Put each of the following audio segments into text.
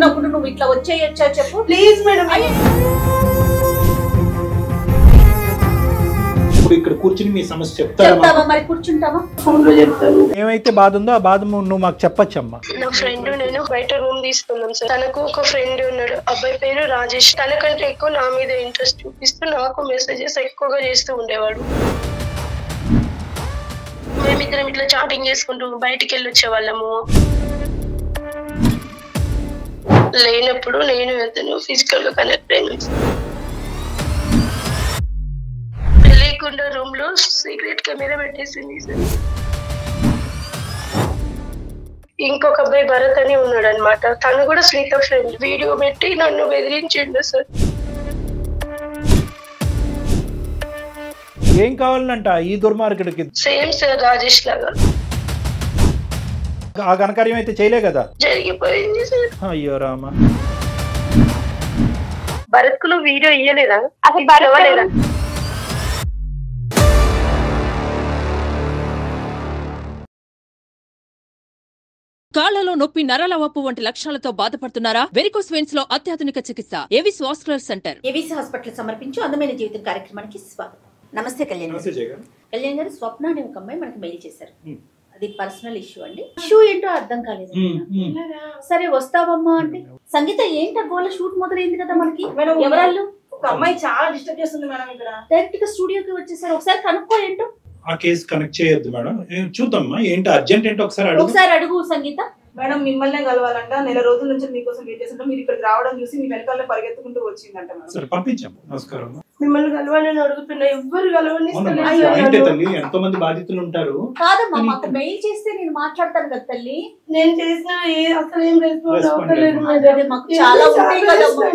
జరుగుతున్నప్పుడు నువ్వు ఇట్లా వచ్చేయచ్చా చెప్పు ప్లీజ్ మేడం. ఇప్పుడు ఇక్కడ కూర్చుని మీ సమస్య చెప్తావా? మరి కూర్చుంటావా? ఫోన్ లో చెప్తాను. ఏమైతే బాధ ఉందో ఆ బాధ నువ్వు మాకు చెప్పొచ్చమ్మా. నా ఫ్రెండ్ నేను బయట రూమ్ తీసుకున్నాం సార్. తనకు ఒక ఫ్రెండ్ ఉన్నాడు, అబ్బాయి పేరు రాజేష్. తనకంటే ఎక్కువ నా మీద ఇంట్రెస్ట్ చూపిస్తూ నాకు మెసేజెస్ ఎక్కువగా చేస్తూ ఉండేవాడు. మేమిద్దరం ఇట్లా చాటింగ్ చేసుకుంటూ బయటికి వెళ్ళి వచ్చేవాళ్ళము. లేనప్పుడు నేను అతను ఫిజికల్ గా కనెక్ట్ అయినా. తెలియకుండా రూమ్ లో సీక్రెట్ కెమెరా పెట్టేసింది సార్. ఇంకొక అబ్బాయి భరత్ అని ఉన్నాడు అనమాట. తను కూడా స్వీత ఫ్రెండ్. వీడియో పెట్టి నన్ను బెదిరించిండు సార్. ఏం కావాలంట ఈ దుర్మార్గుడికి? సేమ్ సార్ రాజేష్ లాగా. ఆ ఘనకార్యం అయితే చేయలే కదా? జరిగిపోయింది సార్. అయ్యో రామా. భరత్ కు వీడియో ఇయ్యలేదా? అసలు భరత్ కాళ్లలో నొప్పి, నరాల వాపు వంటి లక్షణాలతో బాధపడుతున్నారా? వెరికోస్ వెయిన్స్ లో అత్యాధునిక చికిత్స Avis vascular centre. Avis hospital సమర్పించు అందమైన జీవితం కార్యక్రమానికి స్వాగతం. నమస్తే కళ్యాణ్ గారు. కళ్యాణ్ గారు, స్వప్న అనే ఒక అమ్మాయి మనకి మెయిల్ చేశారు. అది పర్సనల్ ఇష్యూ అండి. ఇష్యూ ఏంటో అర్థం కాలేదు. సరే వస్తావమ్మా అంటే, సంగీత ఏంటో గోల షూట్ మొదలైంది కదా మనకి. ఎవరాళ్ళు? ఒక అమ్మాయి చాలా డిస్టర్బ్ చేస్తుంది మేడం. ఇక్కడ డైరెక్ట్ గా స్టూడియోకి వచ్చేసారు. ఒకసారి కనుక్కో ఏంటో. ఆ కేసు కనెక్ట్ చేయొద్దు మేడం. చూద్దామా ఏంటో అర్జెంట్ ఏంటో ఒకసారి అడుగు సంగీత. మేడం మిమ్మల్ని కలవాలంట. నెల రోజుల నుంచి మీకోసం వెయిట్ చేస్తుంటే మీరు ఇక్కడికి రావడం చూసి మీ వెనకాల పరిగెత్తుకుంటూ వచ్చిందంట మేడం. సరే పంపించాము. నమస్కారం. మిమ్మల్ని కలవాలని అడుగుతున్నా, ఎవ్వరు కలవని. ఎంతో మంది బాధితులు ఉంటారు. కాదమ్మా, మాకు మెయిల్ చేస్తే నేను మాట్లాడతాను కదా తల్లి. నేను చేసిన అసలు ఏం రెస్పాన్స్ అవ్వలేదు మేడం. మాకు చాలా ఉంటాయి కదమ్మా.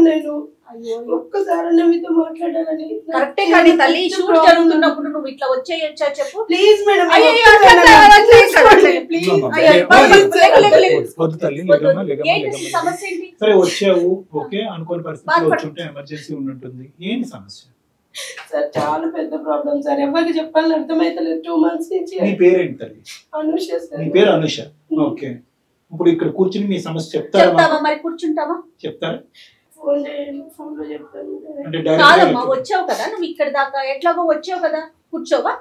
నేను ఒక్కసారి మీతో మాట్లాడాలని. కరెక్టే కానీ తల్లి, షూట్ జరుగుతున్నప్పుడు నువ్వు ఇట్లా వచ్చేయచ్చా చెప్పు ప్లీజ్ మేడం. సమస్య ఏంటి? సరే వచ్చావు, ఓకే. అనుకోని పరిస్థితుల్లో వచ్చుంటే ఎమర్జెన్సీ ఉన్నట్టుంది. ఏంటి సమస్య? సార్ చాలా పెద్ద ప్రాబ్లం సార్. ఎవరికి చెప్పాలని అర్థమైతలేదు. 2 months నుంచి. నీ పేరేంటి తల్లి? అనుష సార్. నీ పేరు అనుష. ఓకే. ఇప్పుడు ఇక్కడ కూర్చుని మీ సమస్య చెప్తారా? మరి కూర్చుంటావా? చెప్తారా? ఫోన్ లో చెప్తాను. కాదమ్మా, వచ్చావు కదా నువ్వు ఇక్కడ దాకా, ఎట్లాగో వచ్చావు కదా, కూర్చోవా?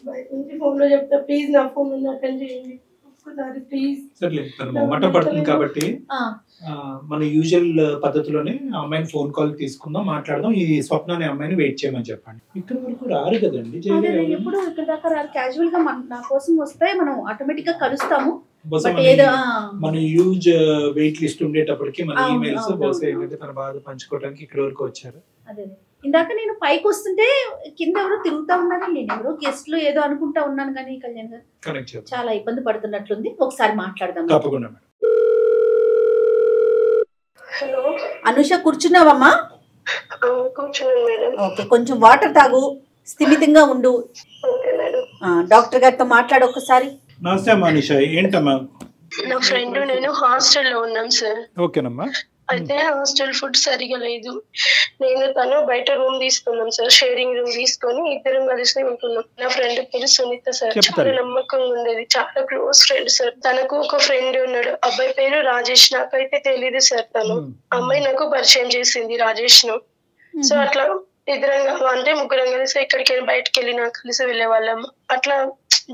బయట నుంచి ఫోన్ లో చెప్తా. ప్లీజ్ నా ఫోన్ అటెండ్ చేయండి ఒక్కసారి ప్లీజ్. సరే మొమ్మట పడుతుంది కాబట్టి మన యూజువల్ పద్ధతిలోనే అమ్మాయిని ఫోన్ కాల్ తీసుకుందాం, మాట్లాడదాం. ఈ స్వప్న అనే అమ్మాయిని వెయిట్ చేయమని చెప్పండి. ఇక్కడ వరకు రారు కదండి. ఎప్పుడు ఇక్కడ దాకా రారు. క్యాజువల్ గా నా కోసం వస్తే మనం ఆటోమేటిక్ గా కలుస్తాము. మన యూజ్ వెయిట్ లిస్ట్ ఉండేటప్పటికి మన ఈమెయిల్స్ బహుశా ఏంటంటే తన బాధ పంచుకోవడానికి ఇక్కడ వరకు వచ్చారు. అదే ఇందాక నేను పైకి వస్తుంటే కింద ఎవరో తిరుగుతా ఉన్నారు. నేను ఎవరో గెస్ట్లు ఏదో అనుకుంటా ఉన్నాను కానీ కళ్యాణ్ గారు చాలా ఇబ్బంది పడుతున్నట్లుంది. ఒకసారి మాట్లాడదాం. తప్పకుండా మేడం. హలో అనుష, కూర్చున్నావమ్మా? కూర్చున్నాను మేడం. ఓకే, కొంచెం వాటర్ తాగు, స్థిమితంగా ఉండు. Okay madam. డాక్టర్ గారితో మాట్లాడు ఒకసారి. నమస్తే అమ్మా. అనుష ఏంటమ్మా? నా ఫ్రెండ్ నేను హాస్టల్లో ఉన్నాం సార్. ఓకేనమ్మా. అయితే హాస్టల్ ఫుడ్ సరిగా లేదు. నేను తను బయట రూమ్ తీసుకున్నాం సార్. షేరింగ్ రూమ్ తీసుకొని ఇద్దరం కలిసి ఉంటున్నాం. నా ఫ్రెండ్ పేరు సునీత సార్. చాలా నమ్మకంగా ఉండేది, చాలా క్లోజ్ ఫ్రెండ్ సార్. తనకు ఒక ఫ్రెండ్ ఉన్నాడు, అబ్బాయి పేరు రాజేష్. నాకైతే తెలీదు సార్. తను అమ్మాయి నాకు పరిచయం చేసింది రాజేష్ ను. సో అట్లా ఇద్దరం అంటే ముగ్గురం కలిసి ఎక్కడికైనా బయటకు వెళ్ళినా కలిసి వెళ్ళే వాళ్ళం. అట్లా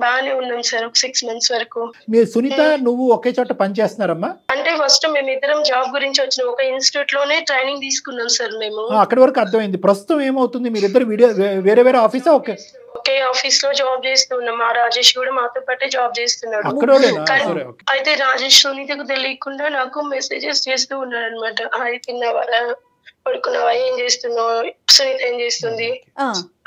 బాగానే ఉన్నాం సార్ ఒక 6 months వరకు. మీరు సునీత నువ్వు ఒకే చోట పని చేస్తున్నారమ్మా? అంటే ఫస్ట్ మేమిద్దరం జాబ్ గురించి వచ్చిన ఒక ఇన్స్టిట్యూట్ లోనే ట్రైనింగ్ తీసుకున్నాం సార్ మేము. అక్కడి వరకు అర్థమైంది. ప్రస్తుతం ఏమవుతుంది? మీరిద్దరు వేరే వేరే ఆఫీసా? ఒకే ఆఫీస్ లో జాబ్ చేస్తున్నాం. ఆ రాజేష్ కూడా మాతో పాటే జాబ్ చేస్తున్నాడు. అయితే రాజేష్ సునీతకు తెలియకుండా నాకు మెసేజెస్ చేస్తూ ఉన్నాడు అనమాట. అది తిన్నవారా, పడుకున్నావా, ఏం చేస్తున్నావు, సునీత ఏం చేస్తుంది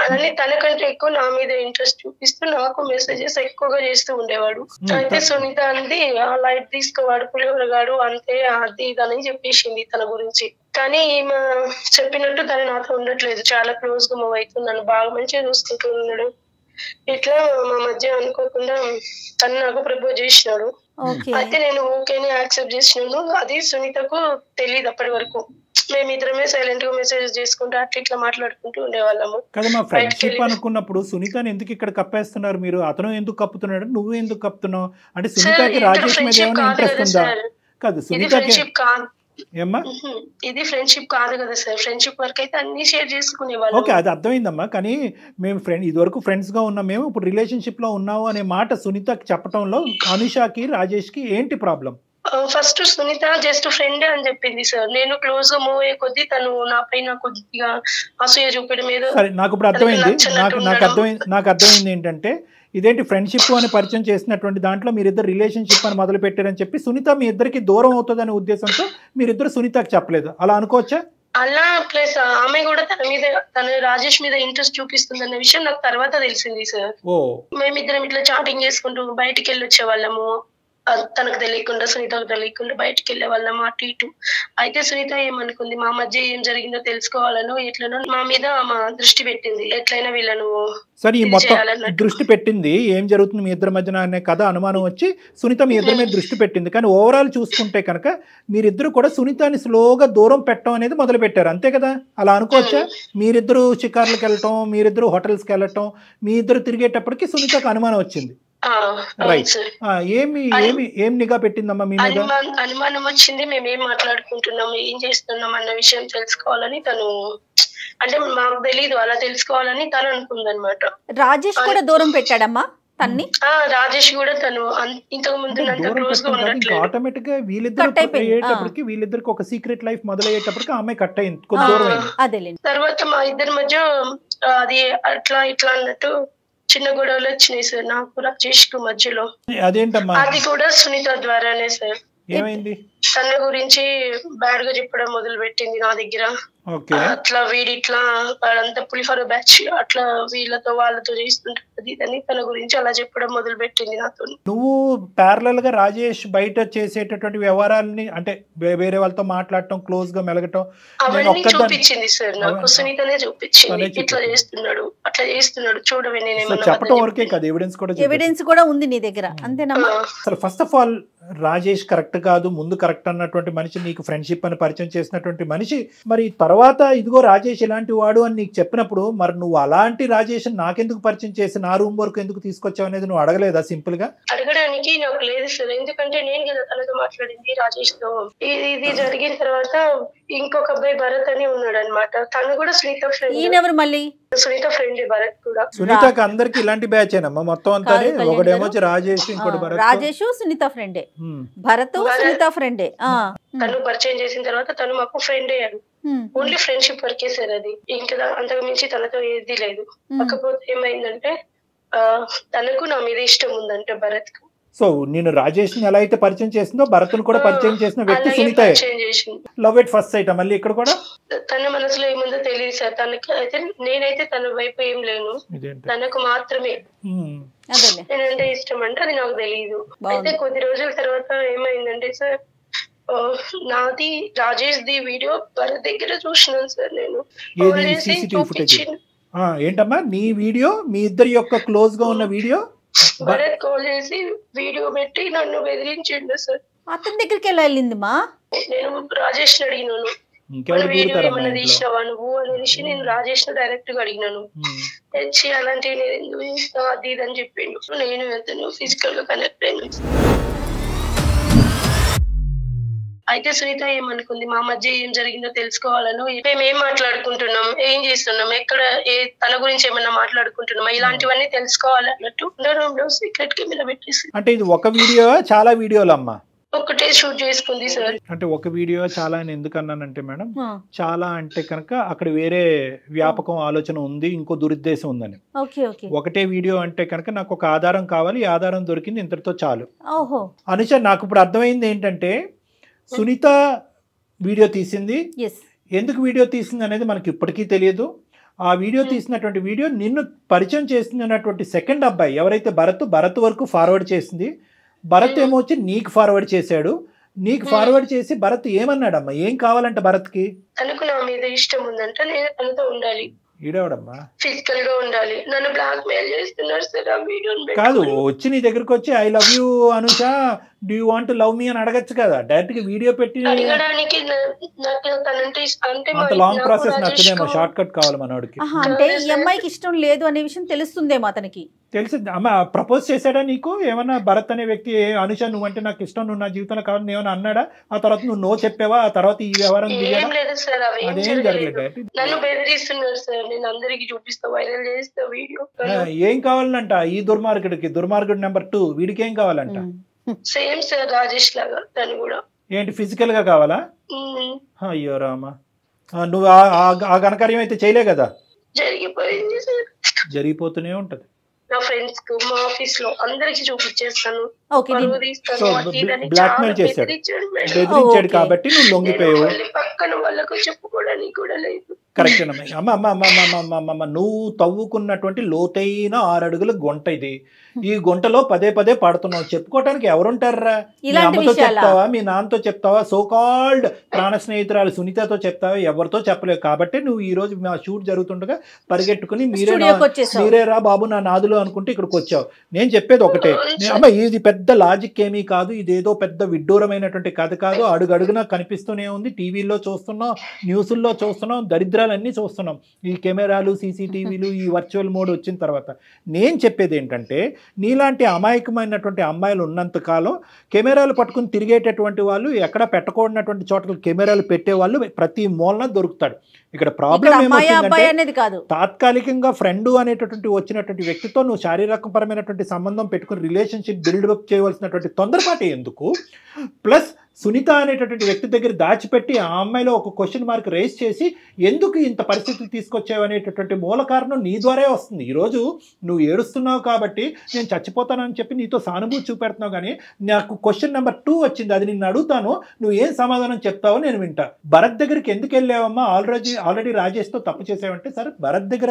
అని. తనకంటే ఎక్కువ నా మీద ఇంట్రెస్ట్ చూపిస్తూ నాకు మెసేజెస్ ఎక్కువగా చేస్తూ ఉండేవాడు. అయితే సునీత అంది, ఆ లైట్ తీసుకోవాడు, పులిహోరగాడు, అంతే, అది ఇదని చెప్పేసింది తన గురించి. కానీ ఈమె చెప్పినట్టు తను నాతో ఉండట్లేదు. చాలా క్లోజ్ గా మూవ్ అవుతుంది, నన్ను బాగా మంచిగా చూసుకుంటూ ఉన్నాడు. ఇట్లా మా మధ్య అనుకోకుండా తను నాకు ప్రపోజ్ చేసినాడు. అయితే నేను ఓకేని యాక్సెప్ట్ చేసినాను. అది సునీతకు తెలియదు అప్పటి వరకు. మేమిద్దరమే సైలెంట్ గా మెసేజ్ చేసుకుంటూ అట్లా ఇట్లా మాట్లాడుకుంటూ ఉండేవాళ్ళము. కదమ్మా, ఫ్రెండ్షిప్ అనుకున్నప్పుడు సునీతని ఎందుకు ఇక్కడ కప్పేస్తున్నారు మీరు? అతను ఎందుకు కప్పుతున్నాడు, నువ్వు ఎందుకు కప్పుతున్నావు? అంటే సునీతకి రాజేష్ మీద ఏమైనా ఇంట్రెస్ట్ ఉందా? కాదు, సునీతకి ఏమ్మా? ఇది ఫ్రెండ్షిప్ కాదు కదా సార్. ఫ్రెండ్షిప్ వరకు అయితే అన్ని షేర్ చేసుకునేవాళ్ళం. ఓకే, అది అర్థమైందమ్మా. కానీ మేము ఇదివరకు ఫ్రెండ్స్ గా ఉన్నాం, మేము ఇప్పుడు రిలేషన్షిప్ లో ఉన్నాము అనే మాట సునీతకి చెప్పడంలో అనుషాకి రాజేష్కి ఏంటి problem? First Sunitha just friend అని చెప్పింది సార్. నేను క్లోజ్ గా మూవ్ అయ్యే కొద్దీ తను నా పైన కొద్దిగా అసూయ చూపడం మీద. సరే, నాకు ఇప్పుడు అర్థమైంది. నాకు అర్థమైంది ఏంటంటే, ఇదేంటి ఫ్రెండ్షిప్ అని పరిచయం చేసినటువంటి దాంట్లో మీరిద్దరు రిలేషన్షిప్ అని మొదలు పెట్టారని చెప్పి సునీత మీ ఇద్దరికి దూరం అవుతుందనే ఉద్దేశంతో మీరిద్దరు సునీతకి చెప్పలేదు, అలా అనుకోవచ్చా? అలా ప్లస్ ఆమె కూడా తన రాజేష్ మీద ఇంట్రెస్ట్ చూపిస్తుంది అనే విషయం నాకు తర్వాత తెలిసింది సార్. మేమిద్దరం ఇట్లా చాటింగ్ చేసుకుంటూ బయటికి వెళ్ళి వచ్చే వాళ్ళము. తనకు తెలియకుండా సునీతకు తెలియకుండా బయటికి వెళ్ళే వాళ్ళం అటు ఇటు. అయితే సునీత ఏమనుకుంది, మా మధ్య ఏం జరిగిందో తెలుసుకోవాలను ఎట్లనో మా మీద మా దృష్టి పెట్టింది. ఎట్లయినా వీళ్ళను సరే, ఈ మొత్తం దృష్టి పెట్టింది, ఏం జరుగుతుంది మీ ఇద్దరి మధ్యన అనే కథ అనుమానం వచ్చి సునీత మీ ఇద్దరి మీద దృష్టి పెట్టింది. కానీ ఓవరాల్ చూసుకుంటే కనుక మీరిద్దరు కూడా సునీతని స్లోగా దూరం పెట్టడం అనేది మొదలు పెట్టారు, అంతే కదా? అలా అనుకోవచ్చా? మీరిద్దరు షికార్లకు వెళ్ళటం, మీరిద్దరు హోటల్స్కి వెళ్ళటం, మీ ఇద్దరు తిరిగేటప్పటికి సునీతకు అనుమానం వచ్చింది. ఏం నిఘా పెట్టిందమ్మా మీ మీద? అనుమానం వచ్చింది. మేము ఏం మాట్లాడుకుంటున్నాం, ఏం చేస్తున్నాం అన్న విషయం తెలుసుకోవాలని తను, అంటే మాకు తెలీదు, అలా తెలుసుకోవాలని తను అనుకుందనమాట. రాజేష్ కూడా దూరం పెట్టాడమ్మా తన్ని. రాజేష్ కూడా తను ఇంతకు ముందు ఆటోమేటిక్ గా వీళ్ళిద్దరికి ఒక సీక్రెట్ లైఫ్ మొదలయ్యేటప్పటికి ఆమె కట్ అయింది, కొంచెం దూరం అయింది. తర్వాత మా ఇద్దరి మధ్య అది అట్లా ఇట్లా అన్నట్టు చిన్న గొడవలు వచ్చినాయి సార్ నాకు రాజేష్ కు మధ్యలో. అదేంటమ్మా? అది కూడా సునీత ద్వారానే సార్. ఏమైంది? తన గురించి బ్యాడ్ గా చెప్పడం మొదలు పెట్టింది నా దగ్గర. అట్లా వీడి ఇట్లా అంతా పులిఫార బ్యాచ్ అట్లా వీళ్ళతో వాళ్ళతో చేస్తుంటది అని తన గురించి అలా చెప్పడం మొదలు పెట్టింది నాతో. నువ్వు ప్యారలల్ గా రాజేష్ బయట చేసేటటువంటి వ్యవహారాలని, అంటే వేరే వాళ్ళతో మాట్లాడటం, క్లోజ్ గా మెలగటం అవన్నీ చూపించింది సార్ నాకు. సునీతనే చూపించింది, ఇట్లా చేస్తున్నాడు అట్లా చేస్తున్నాడు చూడవే. నేను చెప్పడం వరకే కాదు, ఎవిడెన్స్ కూడా ఉంది నీ దగ్గర, అంతేనమ్మా? అసలు first of all Rajesh correct కాదు, ముందు కరెక్ట్ అన్నటువంటి మనిషి, నీకు ఫ్రెండ్షిప్ అని పరిచయం చేసినటువంటి మనిషి, మరి తర్వాత ఇదిగో రాజేష్ ఇలాంటి వాడు అని నీకు చెప్పినప్పుడు మరి నువ్వు అలాంటి రాజేష్ నాకెందుకు పరిచయం చేసి నా రూమ్ వరకు ఎందుకు తీసుకొచ్చావు అనేది నువ్వు అడగలేదా? సింపుల్ గా అడగడానికి నాకు లేదు సార్, ఎందుకంటే నేను కదా తనతో మాట్లాడింది రాజేష్ తో. ఇది జరిగిన తర్వాత ఇంకొక అబ్బాయి భరత్ అని ఉన్నాడు అనమాట, తను కూడా సునీత ఫ్రెండ్. మళ్ళీ సునీత ఫ్రెండ్ భరత్ కూడా. సునీతకి అందరికి ఇలాంటి బ్యాచ్ ఏనమ్మా మొత్తం అంతా? ఒకడేమో రాజేష్, ఇంకోటి భరత్. రాజేష్ సునీత ఫ్రెండే, భరత్ సునీత ఫ్రెండే. తను పరిచయం చేసిన తర్వాత తను మాకు ఫ్రెండ్ అయ్యాడు. ఓన్లీ ఫ్రెండ్షిప్ వరకే సార్ అది, ఇంకా అంతకు మించి తనతో ఏది లేదు. కాకపోతే ఏమైందంటే తనకు నా మీద ఇష్టం ఉందంటే భరత్ కు. సో నేను రాజేష్ ని ఎలా అయితే పరిచయం చేసిందో భరత్ ను కూడా పరిచయం చేసిన వ్యక్తి Sunitha. Love at first sight మళ్ళీ ఇక్కడ కూడా. తన మనసులో ఏముందో తెలియదు సార్ తనకి. అయితే నేనైతే తన వైపు ఏం లేను, తనకు మాత్రమే నేనంటే ఇష్టం అంటే అది నాకు తెలియదు. అయితే కొద్ది రోజుల తర్వాత ఏమైందంటే సార్, నాది రాజేష్ ది వీడియో భరత్ దగ్గర చూసినాను సార్ నేను. ఏంటమ్మా నీ వీడియో? మీ ఇద్దరి యొక్క క్లోజ్ గా ఉన్న వీడియో భరత్ కాల్ చేసి వీడియో పెట్టి నన్ను బెదిరించిండు సార్. అతని దగ్గరికి ఎలా వెళ్ళింది మా? నేను రాజేష్ అడిగినాను, వీడియో ఏమన్నా తీసినావా నువ్వు అనేసి నేను రాజేష్ ను డైరెక్ట్ గా అడిగినాను. తెచ్చి అలాంటివి నేను ఎందుకు చేస్తావు అది ఇది అని చెప్పిండు. నేను అతను ఫిజికల్ గా కనెక్ట్ అయినా. అయితే సునీత ఏమనుకుంది, మా మధ్య ఏం జరిగిందో తెలుసుకోవాలను, మేము ఏం మాట్లాడుకుంటున్నాం, ఏం చేస్తున్నాం, ఎక్కడ తన గురించి ఏమన్నా మాట్లాడుకుంటున్నామా, ఇలాంటివన్నీ తెలుసుకోవాలన్నట్టు సీక్రెట్ కెమెరా పెట్టేసి. అంటే ఇది ఒక వీడియో చాలా వీడియోలు అమ్మా? ఒకటే షూట్ చేసుకుంది సార్. అంటే ఒక వీడియో చాలా అని ఎందుకన్నానంటే మేడం, చాలా అంటే కనుక అక్కడ వేరే వ్యాపకం ఆలోచన ఉంది, ఇంకో దురుద్దేశం ఉందని. ఒకటే వీడియో అంటే కనుక నాకు ఒక ఆధారం కావాలి, ఈ ఆధారం దొరికింది, ఇంతటితో చాలు. అనుష నాకు ఇప్పుడు అర్థమైంది ఏంటంటే సునీత వీడియో తీసింది, ఎందుకు వీడియో తీసింది అనేది మనకి ఇప్పటికీ తెలియదు. ఆ వీడియో తీసినటువంటి వీడియో నిన్ను పరిచయం చేసింది అన్నటువంటి సెకండ్ అబ్బాయి ఎవరైతే భరత్ వరకు ఫార్వర్డ్ చేసింది. భరత్ ఏమో వచ్చి నీకు ఫార్వర్డ్ చేశాడు. నీకు ఫార్వర్డ్ చేసి భరత్ ఏమన్నాడమ్మా, ఏం కావాలంట భరత్కి? తనకు నా మీద ఇష్టం ఉందంట, నేను తనతో ఉండాలి. ఈడవడమ్మా ఫిజికల్ గా ఉండాలి. నన్ను బ్లాక్ మెయిల్ చేస్తున్నారు సార్ ఆ వీడియోని. కాదు, వచ్చి నీ దగ్గరకు వచ్చి I love you Anusha, do you want love మీ అని అడగచ్చు కదా, డైరెక్ట్ గా వీడియో పెట్టి. అంత లాంగ్ ప్రాసెస్ నచ్చదేమో, షార్ట్ కట్ కావాలి మనోడికి. అంటే ఈ అమ్మాయికి ఇష్టం లేదు అనే విషయం తెలుస్తుందేమో అతనికి. తెలిసి అమ్మ ప్రపోజ్ చేశాడా నీకు ఏమన్నా? భరత్ అనే వ్యక్తి అనుష నువ్వంటే నాకు ఇష్టం, నువ్వు నా జీవితంలో కావాలని ఏమైనా అన్నాడా? ఆ తర్వాత నువ్వు నో చెప్పావా? ఆ తర్వాత ఈ వ్యవహారం అదేం జరగలేదు. ఏం కావాలంట ఈ దుర్మార్గుడు నెంబర్ 2 వీడికి ఏం కావాలంట? సేమ్ సార్ రాజేష్ లాగా తను కూడా. ఏంటి ఫిజికల్ గా కావాలా? అయ్యో రామా, నువ్వు ఆ ఘనకార్యం అయితే చేయలే కదా? జరిగిపోయింది సార్. జరిగిపోతూనే ఉంటది. నా ఫ్రెండ్స్ కు మా ఆఫీస్ లో అందరికి చూపించేస్తాను. బ్లాక్మెయిల్ చేశాడు, బెదిరించాడు కాబట్టి నువ్వు లొంగిపోయావు. పక్కన వాళ్ళకు చెప్పుకోవడానికి కూడా లేదు. కరెక్ట్ అమ్మ, నువ్వు తవ్వుకున్నటువంటి లోతైన 6 అడుగుల గుంట ఇది. ఈ గుంటలో పదే పడుతున్నావు, చెప్పుకోవటానికి ఎవరుంటారా? మీ అమ్మతో చెప్తావా, మీ నాన్నతో చెప్తావా, సోకాల్డ్ ప్రాణ స్నేహితురాలు సునీతతో చెప్తావా? ఎవరితో చెప్పలేవు. కాబట్టి నువ్వు ఈ రోజు మా షూట్ జరుగుతుండగా పరిగెట్టుకుని మీరేరా బాబు నా నాదులు అనుకుంటే ఇక్కడికి వచ్చావు. నేను చెప్పేది ఒకటే అమ్మ, ఇది పెద్ద లాజిక్ ఏమీ కాదు, ఇదేదో పెద్ద విడ్డూరమైనటువంటి కథ కాదు. అడుగడుగునా కనిపిస్తూనే ఉంది, టీవీల్లో చూస్తున్నాం, న్యూస్ల్లో చూస్తున్నాం, దరిద్రాలన్నీ చూస్తున్నాం. ఈ కెమెరాలు, సీసీటీవీలు, ఈ వర్చువల్ మోడ్ వచ్చిన తర్వాత నేను చెప్పేది ఏంటంటే, నీలాంటి అమాయకమైనటువంటి అమ్మాయిలు ఉన్నంతకాలం కెమెరాలు పట్టుకుని తిరిగేటటువంటి వాళ్ళు, ఎక్కడ పెట్టకూడనటువంటి చోట్ల కెమెరాలు పెట్టేవాళ్ళు ప్రతి మూలన దొరుకుతాడు. ఇక్కడ ప్రాబ్లం ఏమవుతుందంటే, తాత్కాలికంగా ఫ్రెండ్ అనేటటువంటి వచ్చినటువంటి వ్యక్తితో నువ్వు శారీరకపరమైనటువంటి సంబంధం పెట్టుకుని రిలేషన్షిప్ బిల్డప్ చేయవలసినటువంటి తొందరపాటు ఎందుకు? ప్లస్ సునీత అనేటటువంటి వ్యక్తి దగ్గర దాచిపెట్టి ఆ అమ్మాయిలో ఒక క్వశ్చన్ మార్క్ రేస్ చేసి ఎందుకు ఇంత పరిస్థితులు తీసుకొచ్చావు అనేటటువంటి మూల కారణం నీ ద్వారే వస్తుంది. ఈరోజు నువ్వు ఏడుస్తున్నావు కాబట్టి నేను చచ్చిపోతానని చెప్పి నీతో సానుభూతి చూపెడుతున్నావు, కానీ నాకు క్వశ్చన్ నెంబర్ 2 వచ్చింది, అది నిన్ను అడుగుతాను, నువ్వు ఏం సమాధానం చెప్తావో నేను వింటా. భరత్ దగ్గరికి ఎందుకు వెళ్ళావమ్మా? ఆల్రెడీ రాజేష్తో తప్పు చేసావంటే, సరే భరత్ దగ్గర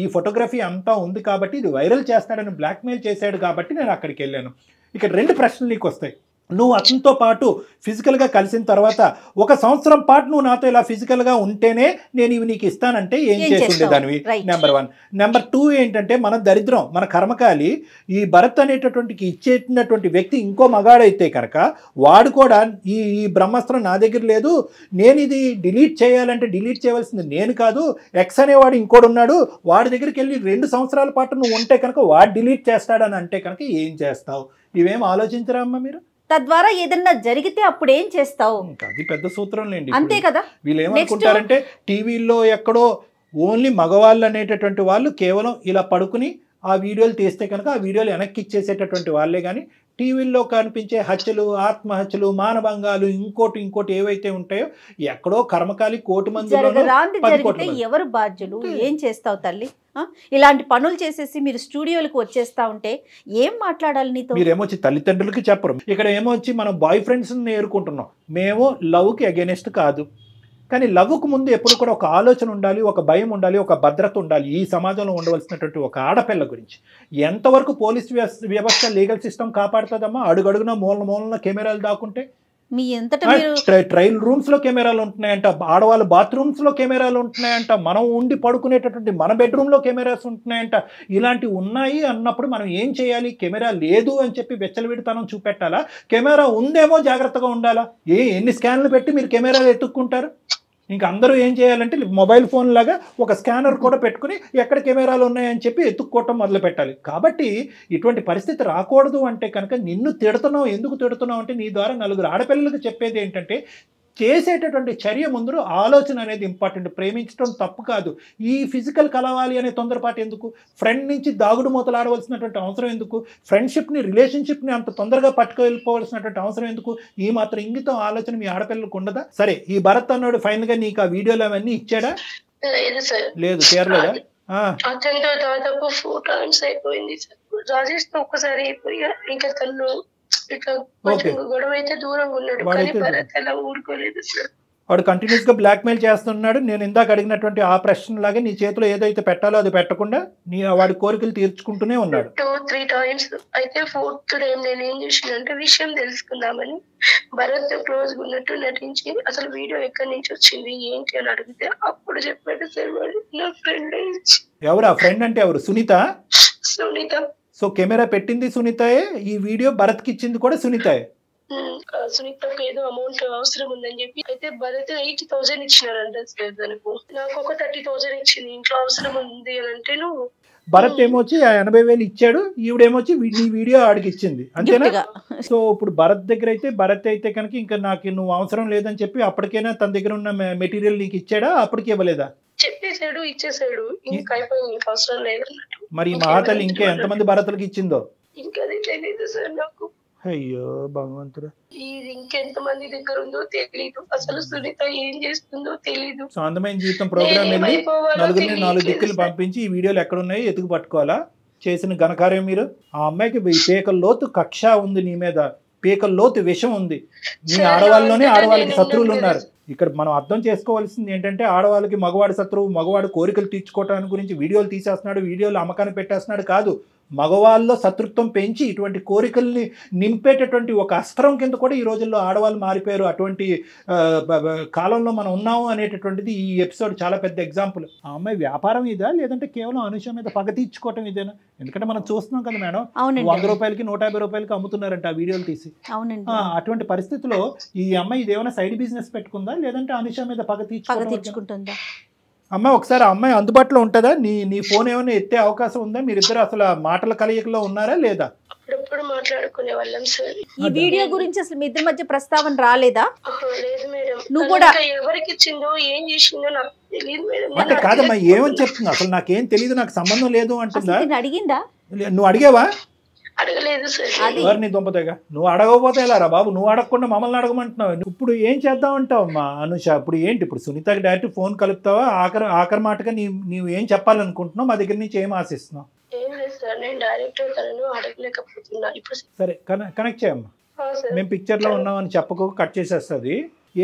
ఈ ఫోటోగ్రఫీ అంతా ఉంది కాబట్టి ఇది వైరల్ చేస్తాడని బ్లాక్మెయిల్ చేశాడు కాబట్టి నేను అక్కడికి వెళ్ళాను. ఇక్కడ 2 ప్రశ్నలు నీకు వస్తాయి. నువ్వు అతనితో పాటు ఫిజికల్గా కలిసిన తర్వాత 1 సంవత్సరం పాటు నువ్వు నాతో ఇలా ఫిజికల్గా ఉంటేనే నేను ఇవి నీకు ఇస్తానంటే ఏం చేస్తుండే దానివి? నెంబర్ 1. నెంబర్ 2 ఏంటంటే, మన దరిద్రం, మన కర్మకాలి, ఈ భరత్ అనేటటువంటి ఇచ్చేటటువంటి వ్యక్తి ఇంకో మగాడైతే కనుక వాడు కూడా ఈ బ్రహ్మాస్త్రం నా దగ్గర లేదు, నేను ఇది డిలీట్ చేయాలంటే డిలీట్ చేయవలసింది నేను కాదు, ఎక్స్ అనేవాడు ఇంకోడు ఉన్నాడు, వాడి దగ్గరికి వెళ్ళి 2 సంవత్సరాల పాటు నువ్వు ఉంటే కనుక వాడు డిలీట్ చేస్తాడని అంటే కనుక ఏం చేస్తావు? ఇవేం ఆలోచించరా అమ్మ మీరు? తద్వారా ఏదన్నా జరిగితే అప్పుడు ఏం చేస్తావు? అది పెద్ద సూత్రం లేండి. అంతే కదా. వీళ్ళు ఏమనుకుంటారంటే, టీవీల్లో ఎక్కడో ఓన్లీ మగవాళ్ళు అనేటటువంటి వాళ్ళు కేవలం ఇలా పడుకుని ఆ వీడియోలు తీస్తే కనుక ఆ వీడియోలు వెనక్కి ఇచ్చేసేటటువంటి వాళ్ళే, కానీ టీవీల్లో కనిపించే హత్యలు, ఆత్మహత్యలు, మానభంగాలు, ఇంకోటి ఏవైతే ఉంటాయో ఎక్కడో కర్మకాలి 1 కోటి మంది జరిగితే ఎవరు బాధ్యులు? ఏం చేస్తావు తల్లి? ఇలాంటి పనులు చేసేసి మీరు స్టూడియోలకు వచ్చేస్తా ఉంటే ఏం మాట్లాడాలి నీతో? మీరేమొచ్చి తల్లిదండ్రులకి చెప్పరు, ఇక్కడ ఏమొచ్చి మనం బాయ్ ఫ్రెండ్స్ నేర్చుకుంటున్నాం. మేము లవ్కి అగెనిస్ట్ కాదు, కానీ లవ్కు ముందు ఎప్పుడు కూడా ఒక ఆలోచన ఉండాలి, ఒక భయం ఉండాలి, ఒక భద్రత ఉండాలి. ఈ సమాజంలో ఉండవలసినటువంటి ఒక ఆడపిల్ల గురించి ఎంతవరకు పోలీస్ వ్యవస్థ, లీగల్ సిస్టమ్ కాపాడుతుందమ్మా? అడుగడుగున మూలన కెమెరాలు దాక్కుంటే మీ ట్రైల్ రూమ్స్ లో కెమెరాలు ఉంటున్నాయంట, ఆడవాళ్ళ బాత్రూమ్స్ లో కెమెరాలు ఉంటున్నాయంట, మనం ఉండి పడుకునేటటువంటి మన బెడ్రూమ్ లో కెమెరాస్ ఉంటున్నాయంట. ఇలాంటివి ఉన్నాయి అన్నప్పుడు మనం ఏం చేయాలి? కెమెరా లేదు అని చెప్పి వెచ్చలవిడితనం చూపెట్టాలా? కెమెరా ఉందేమో జాగ్రత్తగా ఉండాలా? ఎన్ని స్కాన్లు పెట్టి మీరు కెమెరాలు ఎత్తుక్కుంటారు? ఇంకా అందరూ ఏం చేయాలంటే మొబైల్ ఫోన్ లాగా ఒక స్కానర్ కూడా పెట్టుకుని ఎక్కడ కెమెరాలు ఉన్నాయని చెప్పి ఎత్తుక్కోవటం మొదలు పెట్టాలి. కాబట్టి ఇటువంటి పరిస్థితి రాకూడదు అంటే కనుక నిన్ను తిడుతున్నావు. ఎందుకు తిడుతున్నావు అంటే, నీ ద్వారా 4 ఆడపిల్లలకు చెప్పేది ఏంటంటే, చేసేటటువంటి చర్య ముందు ఆలోచన అనేది ఇంపార్టెంట్. ప్రేమించడం తప్పు కాదు, ఈ ఫిజికల్ కలవాలి అనే తొందరపాటు ఎందుకు? ఫ్రెండ్ నుంచి దాగుడు మూతలాడవలసినటువంటి అవసరం ఎందుకు? ఫ్రెండ్షిప్ని, రిలేషన్షిప్ని అంత తొందరగా పట్టుకెళ్ళిపోవాల్సినటువంటి అవసరం ఎందుకు? ఈ మాత్రం ఇంగితం ఆలోచన మీ ఆడపిల్లలకు ఉండదా? సరే, ఈ భరత్ అన్నాడు ఫైనల్ గా నీకు ఆ వీడియోలు అవన్నీ ఇచ్చాడా? లేదు, చేరలేదా? అతనితో దాదాపు 4 times అయిపోయింది సార్. రాజేష్ తో ఒక్కసారి అయిపోయా, ఇంకా తను ఇట్లా గొడవ అయితే దూరంగా ఉన్నాడు, కానీ భరత్ అలా ఊరుకోలేదు సార్. వాడు కంటిన్యూస్ గా బ్లాక్ మెయిల్ చేస్తున్నాడు. నేను ఇందాక అడిగినటువంటి ఆ ప్రశ్న లాగే నీ చేతిలో ఏదైతే పెట్టాలో అది పెట్టకుండా వాడి కోరికలు తీర్చుకుంటూనే ఉన్నాడు. 2-3 times. అయితే 4th టైం నేను ఏం చేసినంటే, విషయం తెలుసుకుందామని భరత్ క్లోజ్ ఉన్నట్టు నటించి అసలు వీడియో ఎక్కడి నుంచి వచ్చింది ఏంటి అని అడిగితే అప్పుడు చెప్పాడు సార్ వాడు నా ఫ్రెండ్. ఎవరు ఆ ఫ్రెండ్ అంటే? ఎవరు? సునీత. సో కెమెరా పెట్టింది సునీతయే, ఈ వీడియో భరత్కి ఇచ్చింది కూడా సునీతయే. సునీతకు ఏదో అమౌంట్ అవసరం ఉందని చెప్పి అయితే భరత్ 80,000 ఇచ్చినారంట సార్ తనకు. నాకు ఒక 30,000 ఇచ్చింది, ఇంట్లో అవసరం ఉంది అని అంటే నువ్వు భరత్ ఏమొచ్చి 80,000 ఇచ్చాడు, ఈవిడేమొచ్చి నీ వీడియో ఆడికి ఇచ్చింది, అంతేనా? సో ఇప్పుడు భరత్ దగ్గర అయితే భరత్ అయితే కనుక ఇంకా నాకు నువ్వు అవసరం లేదని చెప్పి అప్పటికైనా తన దగ్గర ఉన్న మెటీరియల్ నీకు ఇచ్చాడా, అప్పటికి ఇవ్వలేదా? చెప్పేసాడు, ఇచ్చేసాడు, ఇంకా అయిపోయింది, ఇంకా అవసరం లేదన్నట్టు. మరి మహాతల్లి ఇంకా ఎంతమంది భరతులకి ఇచ్చిందో ఇంకా అది తెలియదు సార్ నాకు. అయ్యో భగవంతుడు, ఇది ఇంకెంత మంది దగ్గర ఉందో తెలీదు, అసలు సునీత ఏం చేస్తుందో తెలీదు. సో అందమైన జీవితం ప్రోగ్రామ్ వెళ్ళి నలుగురిని 4 దిక్కులు పంపించి ఈ వీడియోలు ఎక్కడ ఉన్నాయో ఎతుకు పట్టుకోవాలా? చేసిన ఘనకార్యం మీరు. ఆ అమ్మాయికి పీకల లోతు కక్ష ఉంది నీ మీద, పీకల లోతు విషం ఉంది. నీ ఆడవాళ్ళలోనే ఆడవాళ్ళకి శత్రువులు ఉన్నారు. ఇక్కడ మనం అర్థం చేసుకోవాల్సింది ఏంటంటే ఆడవాళ్ళకి మగవాడి శత్రువు, మగవాడు కోరికలు తీర్చుకోవటానికి గురించి వీడియోలు తీసేస్తున్నాడు, వీడియోలు అమ్మకాన్ని పెట్టేస్తున్నాడు కాదు, మగవాళ్ళలో శత్రుత్వం పెంచి ఇటువంటి కోరికల్ని నింపేటటువంటి ఒక అస్త్రం కింద కూడా ఈ రోజుల్లో ఆడవాళ్ళు మారిపోయారు. అటువంటి కాలంలో మనం ఉన్నాము అనేటటువంటిది ఈ ఎపిసోడ్ చాలా పెద్ద ఎగ్జాంపుల్. ఆ అమ్మాయి వ్యాపారం ఇదా లేదంటే కేవలం అనుష మీద పగ తీర్చుకోవటం ఇదేనా? ఎందుకంటే మనం చూస్తున్నాం కదా మేడం, 100 రూపాయలకి 150 రూపాయలకి అమ్ముతున్నారంట ఆ వీడియోలు తీసి. అటువంటి పరిస్థితిలో ఈ అమ్మాయి ఇదేమైనా సైడ్ బిజినెస్ పెట్టుకుందా లేదంటే అనుష మీద పగ తీర్చుకుంటుందా? అమ్మ ఒకసారి అమ్మాయి అందుబాటులో ఉంటుందా? నీ ఫోన్ ఏమైనా ఎత్తే అవకాశం ఉందా? మీరిద్దరు అసలు మాటల కలయికలో ఉన్నారా లేదా? అప్పుడప్పుడు మాట్లాడుకునే వాళ్ళం సార్. ఈ వీడియో గురించి అసలు మీ ఇద్దరి మధ్య ప్రస్తావన రాలేదా? లేదు మేడం. నువ్వు కూడా ఎవరికి ఇచ్చిందో ఏం చేసిందో నాకు తెలియదు మేడం. అంటే కాదమ్మా, ఏమని చెప్తుంది? అసలు నాకేం తెలియదు, నాకు సంబంధం లేదు అంటుందా? అడిగిందా? నువ్వు అడిగావా? అడగలేదు సార్. ఎవరిని దుంపతేగా నువ్వు అడగకపోతే ఎలా రా బాబు? నువ్వు అడగకుండా మమ్మల్ని అడగమంటున్నావు. ఇప్పుడు ఏం చేద్దాం అంటావు అమ్మా అనుష? ఇప్పుడు ఏంటి? ఇప్పుడు సునీతకి డైరెక్ట్ ఫోన్ కలుపుతావా? ఆఖరి మాటగా నీవు ఏం చెప్పాలనుకుంటున్నావు? మా దగ్గర నుంచి ఏం ఆశిస్తున్నావు? ఏం లేదు సార్, నేను డైరెక్ట్ తనను అడగలేకపోతున్నా ఇప్పుడు. సరే కనెక్ట్ చేయమ్మా. మేము పిక్చర్లో ఉన్నామని చెప్పకు, కట్ చేసేస్తుంది.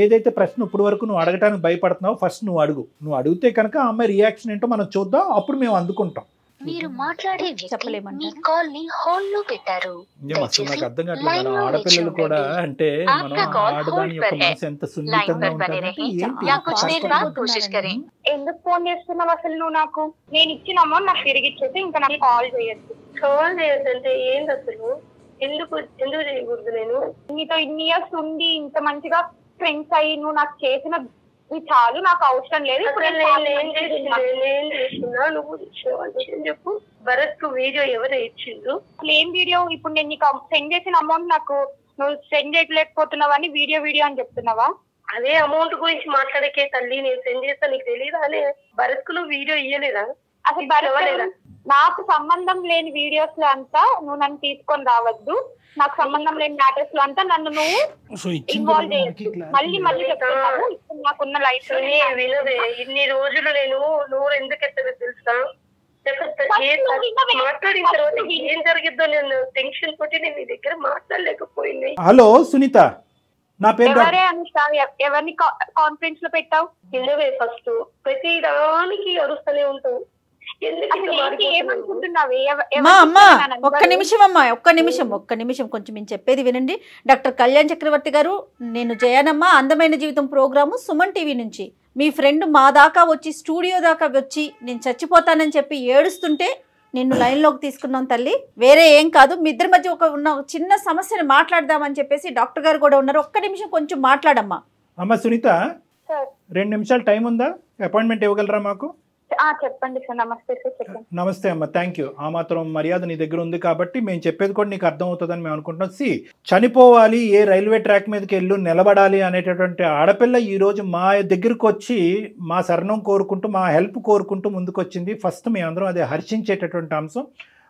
ఏదైతే ప్రశ్న ఇప్పుడు వరకు నువ్వు అడగటానికి భయపడుతున్నావు ఫస్ట్ నువ్వు అడుగు. నువ్వు అడిగితే కనుక ఆ అమ్మాయి రియాక్షన్ ఏంటో మనం చూద్దాం, అప్పుడు మేము అందుకుంటాం. మీరు మాట్లాడే వ్యక్తి మీ కాల్ ని హోల్డ్ లో పెట్టారు. అసలు నాకు అర్థం కావట్లేదు, మన ఆడపిల్లలు కూడా అంటే మనం ఆడదాని యొక్క మనసు ఎంత సున్నితంగా ఉంటారంటే ఎందుకు ఫోన్ చేస్తున్నావు అసలు నువ్వు? నాకు నేను ఇచ్చిన అమౌంట్ నాకు తిరిగి ఇచ్చేసి ఇంకా నాకు కాల్ చేయొద్దు. కాల్ చేయొద్దంటే ఏంటి అసలు? ఎందుకు చేయకూడదు? నేను నీతో ఇన్ని ఇయర్స్ ఉండి ఇంత మంచిగా ఫ్రెండ్స్ అయ్యి నువ్వు నాకు చేసిన చాలు, నాకు అవసరం లేదు. నువ్వు చెప్పు, భరత్ కు వీడియో ఎవరు ఇచ్చిండ్రు? ఏం వీడియో? ఇప్పుడు నేను నీకు సెండ్ చేసిన అమౌంట్ నాకు నువ్వు సెండ్ చేయలేకపోతున్నావని వీడియో అని చెప్తున్నావా? అదే అమౌంట్ గురించి మాట్లాడకే తల్లి, నేను సెండ్ చేస్తా, నీకు తెలియదా? అనే భరత్ కు నువ్వు వీడియో ఇయ్యలేదా? అసలు భరత్ నాకు సంబంధం లేని వీడియోస్ లో అంతా నువ్వు నన్ను తీసుకొని రావద్దు. నాకు సంబంధం లేని మ్యాటర్స్ లో అంతా నన్ను నువ్వు ఇన్వాల్వ్ చేయొచ్చు. మళ్ళీ చెప్తున్నాను, ఇప్పుడు నాకున్న లైఫ్ వినదే. ఇన్ని రోజులు నేను నోరు ఎందుకు ఎత్తదో తెలుసా? మాట్లాడిన తర్వాత ఏం జరిగిద్దో నేను టెన్షన్ తోటి నేను నీ దగ్గర మాట్లాడలేకపోయింది. హలో సునీత, నా పేరు ఎవరిని కాన్ఫరెన్స్ లో పెట్టావు? వినవే, ఫస్ట్ ప్రతి దానికి అరుస్తూనే ఉంటావు. ఒక్క నిమిషం కొంచెం నేను చెప్పేది వినండి. డాక్టర్ కళ్యాణ్ చక్రవర్తి గారు, నేను జయానమ్మ అందమైన జీవితం ప్రోగ్రాము సుమన్ టీవీ నుంచి. మీ ఫ్రెండ్ మా దాకా వచ్చి స్టూడియో దాకా వచ్చి నేను చచ్చిపోతానని చెప్పి ఏడుస్తుంటే నిన్ను లైన్లోకి తీసుకున్నాం తల్లి, వేరే ఏం కాదు. మీ ఇద్దరి మధ్య ఉన్న చిన్న సమస్యను మాట్లాడదామని చెప్పేసి డాక్టర్ గారు కూడా ఉన్నారు. ఒక్క నిమిషం కొంచెం మాట్లాడమ్మా. అమ్మ సునీత, 2 నిమిషాలు టైం ఉందా? అపాయింట్మెంట్ ఇవ్వగలరా మాకు? చెప్పండి సార్. నమస్తే సార్, చెప్పండి. నమస్తే అమ్మ, థ్యాంక్ యూ. ఆ మాత్రం మర్యాద నీ దగ్గర ఉంది కాబట్టి మేము చెప్పేది కూడా నీకు అర్థం అవుతుందని మేము అనుకుంటున్నాం. చనిపోవాలి, ఏ రైల్వే ట్రాక్ మీదకి వెళ్ళు నిలబడాలి అనేటటువంటి ఆడపిల్ల ఈరోజు మా దగ్గరకు వచ్చి మా శరణం కోరుకుంటూ మా హెల్ప్ కోరుకుంటూ ముందుకు వచ్చింది. ఫస్ట్ మేమందరం అదే హర్షించేటటువంటి అంశం.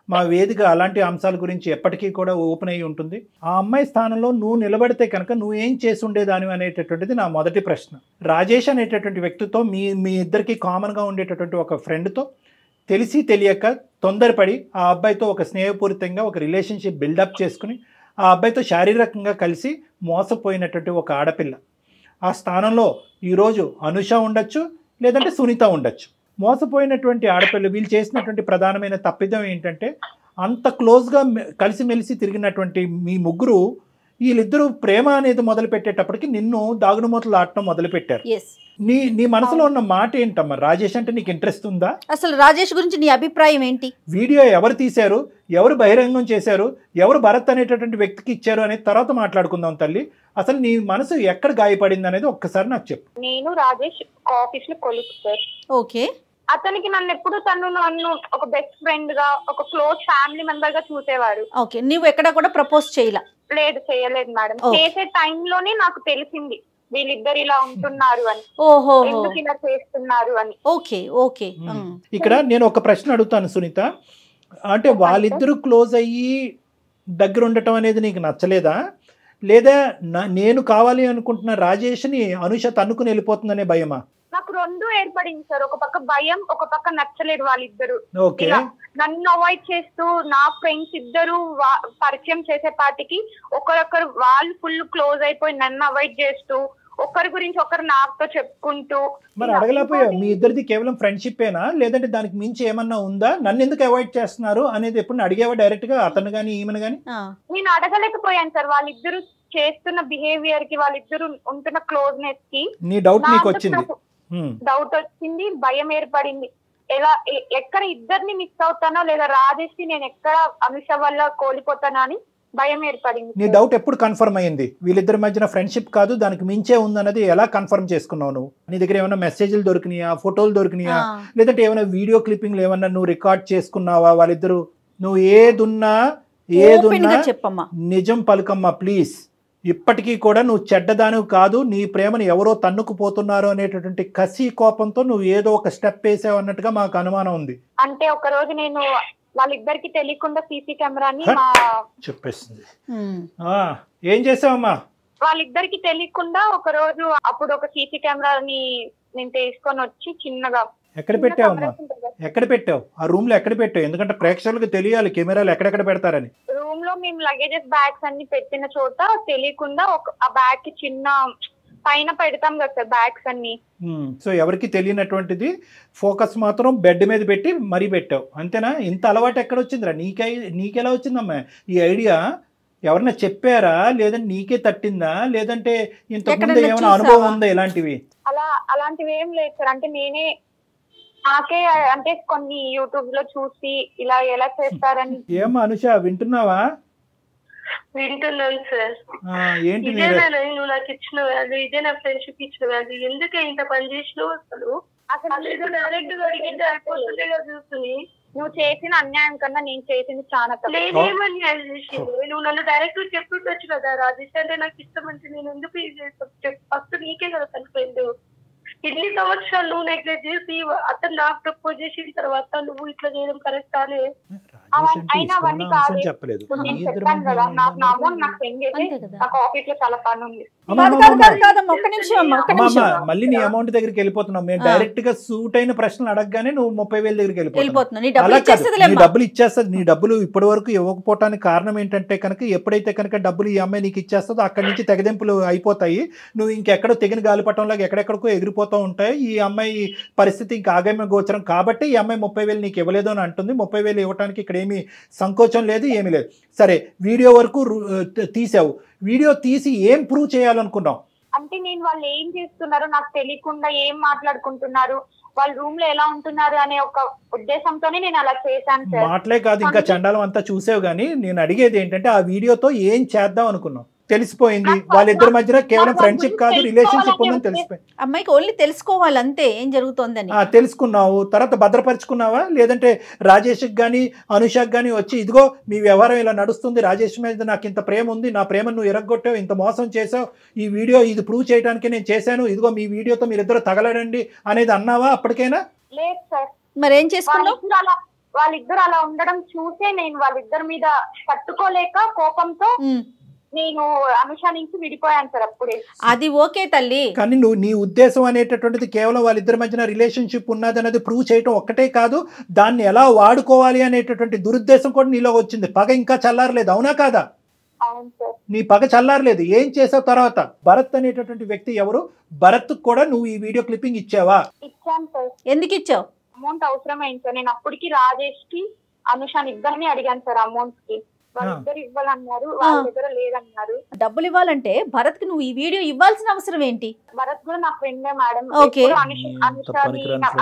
మా వేదిక అలాంటి అంశాల గురించి ఎప్పటికీ కూడా ఓపెన్ అయ్యి ఉంటుంది. ఆ అమ్మాయి స్థానంలో నువ్వు నిలబడితే కనుక నువ్వేం చేసి ఉండేదాని అనేటటువంటిది నా మొదటి ప్రశ్న. రాజేష్ అనేటటువంటి వ్యక్తితో మీ ఇద్దరికి కామన్గా ఉండేటటువంటి ఒక ఫ్రెండ్తో తెలిసి తెలియక తొందరపడి ఆ అబ్బాయితో ఒక స్నేహపూరితంగా ఒక రిలేషన్షిప్ బిల్డప్ చేసుకుని ఆ అబ్బాయితో శారీరకంగా కలిసి మోసపోయినటువంటి ఒక ఆడపిల్ల. ఆ స్థానంలో ఈరోజు అనుష ఉండొచ్చు, లేదంటే సునీత ఉండొచ్చు. మోసపోయినటువంటి ఆడపిల్ల వీళ్ళు చేసినటువంటి ప్రధానమైన తప్పిదం ఏంటంటే అంత క్లోజ్గా కలిసిమెలిసి తిరిగినటువంటి మీ ముగ్గురు వీళ్ళిద్దరూ ప్రేమ అనేది మొదలు పెట్టేటప్పటికి నిన్ను దాగుడు మూతలు ఆడటం మొదలు పెట్టారు. నీ మనసులో ఉన్న మాట ఏంటమ్మా? రాజేష్ అంటే నీకు ఇంట్రెస్ట్ ఉందా? అసలు రాజేష్ గురించి నీ అభిప్రాయం ఏంటి? వీడియో ఎవరు తీశారు, ఎవరు బహిరంగం చేశారు, ఎవరు భరత్ అనేటటువంటి వ్యక్తికి ఇచ్చారు అనేది తర్వాత మాట్లాడుకుందాం తల్లి. అసలు నీ మనసు ఎక్కడ గాయపడింది అనేది ఒక్కసారి నాకు చెప్పు. నేను రాజేష్ ఆఫీస్ లో కొలీగ్ సార్. ఓకే. అతనికి నన్ను ఒక బెస్ట్ ఫ్రెండ్ గా, ఒక క్లోజ్ ఫ్యామిలీ మెంబర్ గా చూసేవాడు. ఓకే. నువ్వు ఎక్కడ కూడా ప్రపోజ్ చేయలా? లేదు, చేయలేదు మేడం. చేసే టైంలోనే నాకు తెలిసింది వీళ్ళిద్దరు ఇలా ఉంటున్నారు అని, ఎందుకు ఇలా చేస్తున్నారు అని. Okay okay. ఇక్కడ నేను ఒక ప్రశ్న అడుగుతాను సునీత, అంటే వాళ్ళిద్దరూ క్లోజ్ అయ్యి దగ్గర ఉండటం అనేది నీకు నచ్చలేదా, లేదా నేను కావాలి అనుకుంటున్న రాజేష్ని అనుష తన్నుకుని వెళ్ళిపోతుందనే భయమా? నాకు రెండు ఏర్పడింది సార్. ఒక పక్క భయం, ఒక పక్క నచ్చలేదు వాళ్ళిద్దరు. ఓకే. నన్ను అవాయిడ్ చేస్తూ నా ఫ్రెండ్స్ ఇద్దరు పరిచయం చేసే పాటికి ఒకరొకరు వాళ్ళు ఫుల్ క్లోజ్ అయిపోయి నన్ను అవాయిడ్ చేస్తూ, ఒకరి గురించి ఒకరు నాతో చెప్పుకుంటూ. మరి అడగలేకపోయా మీ ఇద్దరిది కేవలం ఫ్రెండ్షిప్ ఏనా, లేదంటే దానికి మించి ఏమన్నా ఉందా? నన్ను ఎందుకు అవాయిడ్ చేస్తున్నారు అనేది ఎప్పుడు అడిగేవా డైరెక్ట్ గా అతను గానీ ఈమెను గానీ? నేను అడగలేకపోయాను సార్. వాళ్ళిద్దరు చేస్తున్న బిహేవియర్ కి, వాళ్ళిద్దరు ఉంటున్న క్లోజ్నెస్ కి నీ డౌట్ నీకు వచ్చింది? డౌట్ వచ్చింది, భయం ఏర్పడింది. ఎక్కడ ఇద్దరిని మిస్ అవుతానో, లేదా రాజేష్ నేను ఎక్కడ అనుష వల్ల కోల్పోతానో అని భయం ఏర్పడింది. నీ డౌట్ ఎప్పుడు కన్ఫర్మ్ అయ్యింది? వీళ్ళిద్దరి మధ్యన ఫ్రెండ్షిప్ కాదు దానికి మించే ఉందన్నది ఎలా కన్ఫర్మ్ చేసుకున్నావు నువ్వు? నీ దగ్గర ఏమైనా మెసేజ్లు దొరికినాయా, ఫోటోలు దొరికినాయా, లేదంటే ఏమైనా వీడియో క్లిప్పింగ్లు ఏమన్నా నువ్వు రికార్డ్ చేసుకున్నావా? వాళ్ళిద్దరు నువ్వు ఏదున్నా చెప్పమ్మా, నిజం పలుకమ్మా ప్లీజ్. ఇప్పటికీ కూడా నువ్వు చెడ్డదానివి కాదు, నీ ప్రేమను ఎవరో తన్నుకుపోతున్నారు అనేటటువంటి కసి కోపంతో నువ్వు ఏదో ఒక స్టెప్ వేసావు అన్నట్టుగా మాకు అనుమానం ఉంది. అంటే ఒక రోజు నేను వాళ్ళిద్దరికి తెలియకుండా సీసీ కెమెరాని చెప్పేస్తుంది. ఏం చేసావమ్మా? వాళ్ళిద్దరికి తెలియకుండా ఒక రోజు అప్పుడు ఒక సీసీ కెమెరాని నేను తీసుకొని వచ్చి చిన్నగా. ఎక్కడ పెట్టావమ్మా? ఎక్కడ పెట్టావు? ఆ రూమ్ లో ఎక్కడ పెట్టావు? ఎందుకంటే ప్రేక్షకులకు తెలియాలి కెమెరాలు ఎక్కడెక్కడ పెడతారని. రూమ్ లో మేము లగేజెస్ బ్యాగ్స్ అన్ని పెట్టిన చోట తెలియకుండా ఆ బ్యాగ్ కి చిన్న పైన పెడతాం కదా సార్ బ్యాగ్స్ అన్ని. సో ఎవరికి తెలియనటువంటిది ఫోకస్ మాత్రం బెడ్ మీద పెట్టి మరీ పెట్టావు అంతేనా? ఇంత అలవాటు ఎక్కడ వచ్చిందిరా నీకెలా వచ్చిందమ్మా ఈ ఐడియా? ఎవరన్నా చెప్పారా, లేదంటే నీకే తట్టిందా, లేదంటే ఇంతకుముందు ఏమైనా అనుభవం ఉందా ఇలాంటివి? అలాంటివి ఏం లేదు సార్. అంటే నాకే అంటే కొన్ని యూట్యూబ్ లో చూసి ఇలా ఎలా చేస్తారని. ఏమా అనుష వింటున్నావా? వింటున్నాను సార్. ఏంటి నువ్వు నాకు ఇచ్చిన వాల్యూ, ఇదే నా ఫ్రెండ్షిప్ ఇచ్చిన వాల్యూ. ఎందుకే ఇంత పని చేసినావు? అసలు డైరెక్ట్ గా అడిగితే అయిపోతుందే కదా చూసుకుని. నువ్వు చేసిన అన్యాయం కన్నా నేను చేసింది చాలా నేనేమన్యాయం చేసింది? నువ్వు నన్ను డైరెక్ట్ చెప్పుకోవచ్చు కదా, రాజేష్ అంటే నాకు ఇష్టం అంటే నేను ఎందుకు ఇది చేస్తాను? ఫస్ట్ నీకే కదా తన ఫ్రెండ్. ఇన్ని సంవత్సరాలు నువ్వు నెగ్లెక్ట్ చేసి అతను నాకు ప్రపోజ్ చేసిన తర్వాత నువ్వు ఇట్లా చేయడం కరెక్ట్ అనే? చెప్పలేదు. మళ్ళీ నీ అమౌంట్ దగ్గరికి వెళ్ళిపోతున్నావు. మేము డైరెక్ట్ గా సూట్ అయిన ప్రశ్నలు అడగగానే నువ్వు 30,000 దగ్గరికి వెళ్ళిపోతున్నావు. నీ డబ్బులు ఇచ్చేస్తుంది. నీ డబ్బులు ఇప్పటి వరకు ఇవ్వకపోవటానికి కారణం ఏంటంటే కనుక ఎప్పుడైతే కనుక డబ్బులు ఈ అమ్మాయి నీకు ఇచ్చేస్తుందో అక్కడి నుంచి తెగదెంపులు అయిపోతాయి. నువ్వు ఇంకెక్కడో తెగిన గాలిపటంలాగా ఎక్కడెక్కడికో ఎగిరిపోతూ ఉంటాయి. ఈ అమ్మాయి పరిస్థితి ఇంకా ఆగమ్య గోచరం కాబట్టి ఈ అమ్మాయి 30,000 నీకు ఇవ్వలేదు అని అంటుంది. 30,000 ఇవ్వడానికి ఇక్కడ ఏమీ సంకోచం లేదు, ఏమీ లేదు. సరే వీడియో వరకు తీసావు. వీడియో తీసి ఏం ప్రూవ్ చేయాలనుకున్నావు? అంటే నేను వాళ్ళు ఏం చేస్తున్నారో నాకు తెలియకుండా ఏం మాట్లాడుకుంటున్నారు, వాళ్ళ రూమ్ లో ఎలా ఉంటున్నారు అనే ఒక ఉద్దేశంతోనే నేను అలా చేశాను సార్. మాటలే కాదు ఇంకా చండాలం అంతా చూసావు. కానీ నేను అడిగేది ఏంటంటే ఆ వీడియోతో ఏం చేద్దాం అనుకున్నావు? తెలిసిపోయింది వాళ్ళిద్దరి మధ్యన కేవలం ఫ్రెండ్షిప్ కాదు రిలేషన్షిప్ ఉందని తెలిసిపోయింది. అమ్మాయికి ఓన్లీ తెలుసుకోవాలి అంతే ఏం జరుగుతోందని. తెలుసుకున్నావు, తర్వాత భద్రపరుచుకున్నావా? లేదంటే రాజేష్కి కానీ అనుషకి కానీ వచ్చి ఇదిగో మీ వ్యవహారం ఇలా నడుస్తుంది, రాజేష్ మీద నాకు ఇంత ప్రేమ ఉంది, నా ప్రేమను నువ్వు ఎరగొట్టావు, ఇంత మోసం చేసావు, ఈ వీడియో ఇది ప్రూవ్ చేయడానికి నేను చేశాను, ఇదిగో మీ వీడియోతో మీరిద్దరు తగలడండి అనేది అన్నావా అప్పటికైనా? లేదు సార్. మరి ఏం చేసుకున్నావు? వాళ్ళిద్దరు అలా ఉండడం చూసే నేను వాళ్ళిద్దరి మీద తట్టుకోలేక కోపంతో నేను అనుష నుంచి విడిపోయాను సార్ అప్పుడే. అది ఓకే తల్లి, కానీ నువ్వు నీ ఉద్దేశం అనేటటువంటిది కేవలం వాళ్ళిద్దరి మధ్యన రిలేషన్షిప్ ఉన్నది అనేది ప్రూవ్ చేయటం ఒక్కటే కాదు, దాన్ని ఎలా వాడుకోవాలి అనేటటువంటి దురుద్దేశం కూడా నీలో వచ్చింది. పగ ఇంకా చల్లారలేదు, అవునా కాదా? అవును సార్. నీ పగ చల్లారలేదు. ఏం చేసావు తర్వాత? భరత్ అనేటటువంటి వ్యక్తి ఎవరు? భరత్ కూడా నువ్వు ఈ వీడియో క్లిప్పింగ్ ఇచ్చావా? ఇచ్చాను సార్. ఎందుకు ఇచ్చావు? అమౌంట్ అవసరమైంది సార్. నేను అప్పటికి రాజేష్ కి అనుషాని ఇద్దరిని అడిగాను సార్ అమౌంట్ కి. వాళ్ళిద్దరు ఇవ్వాలన్నారు, వాళ్ళ దగ్గర లేదన్నారు. డబ్బులు ఇవ్వాలంటే భరత్ కి నువ్వు ఈ వీడియో ఇవ్వాల్సిన అవసరం ఏంటి? భరత్ కూడా నా ఫ్రెండే మేడం. ఓకే.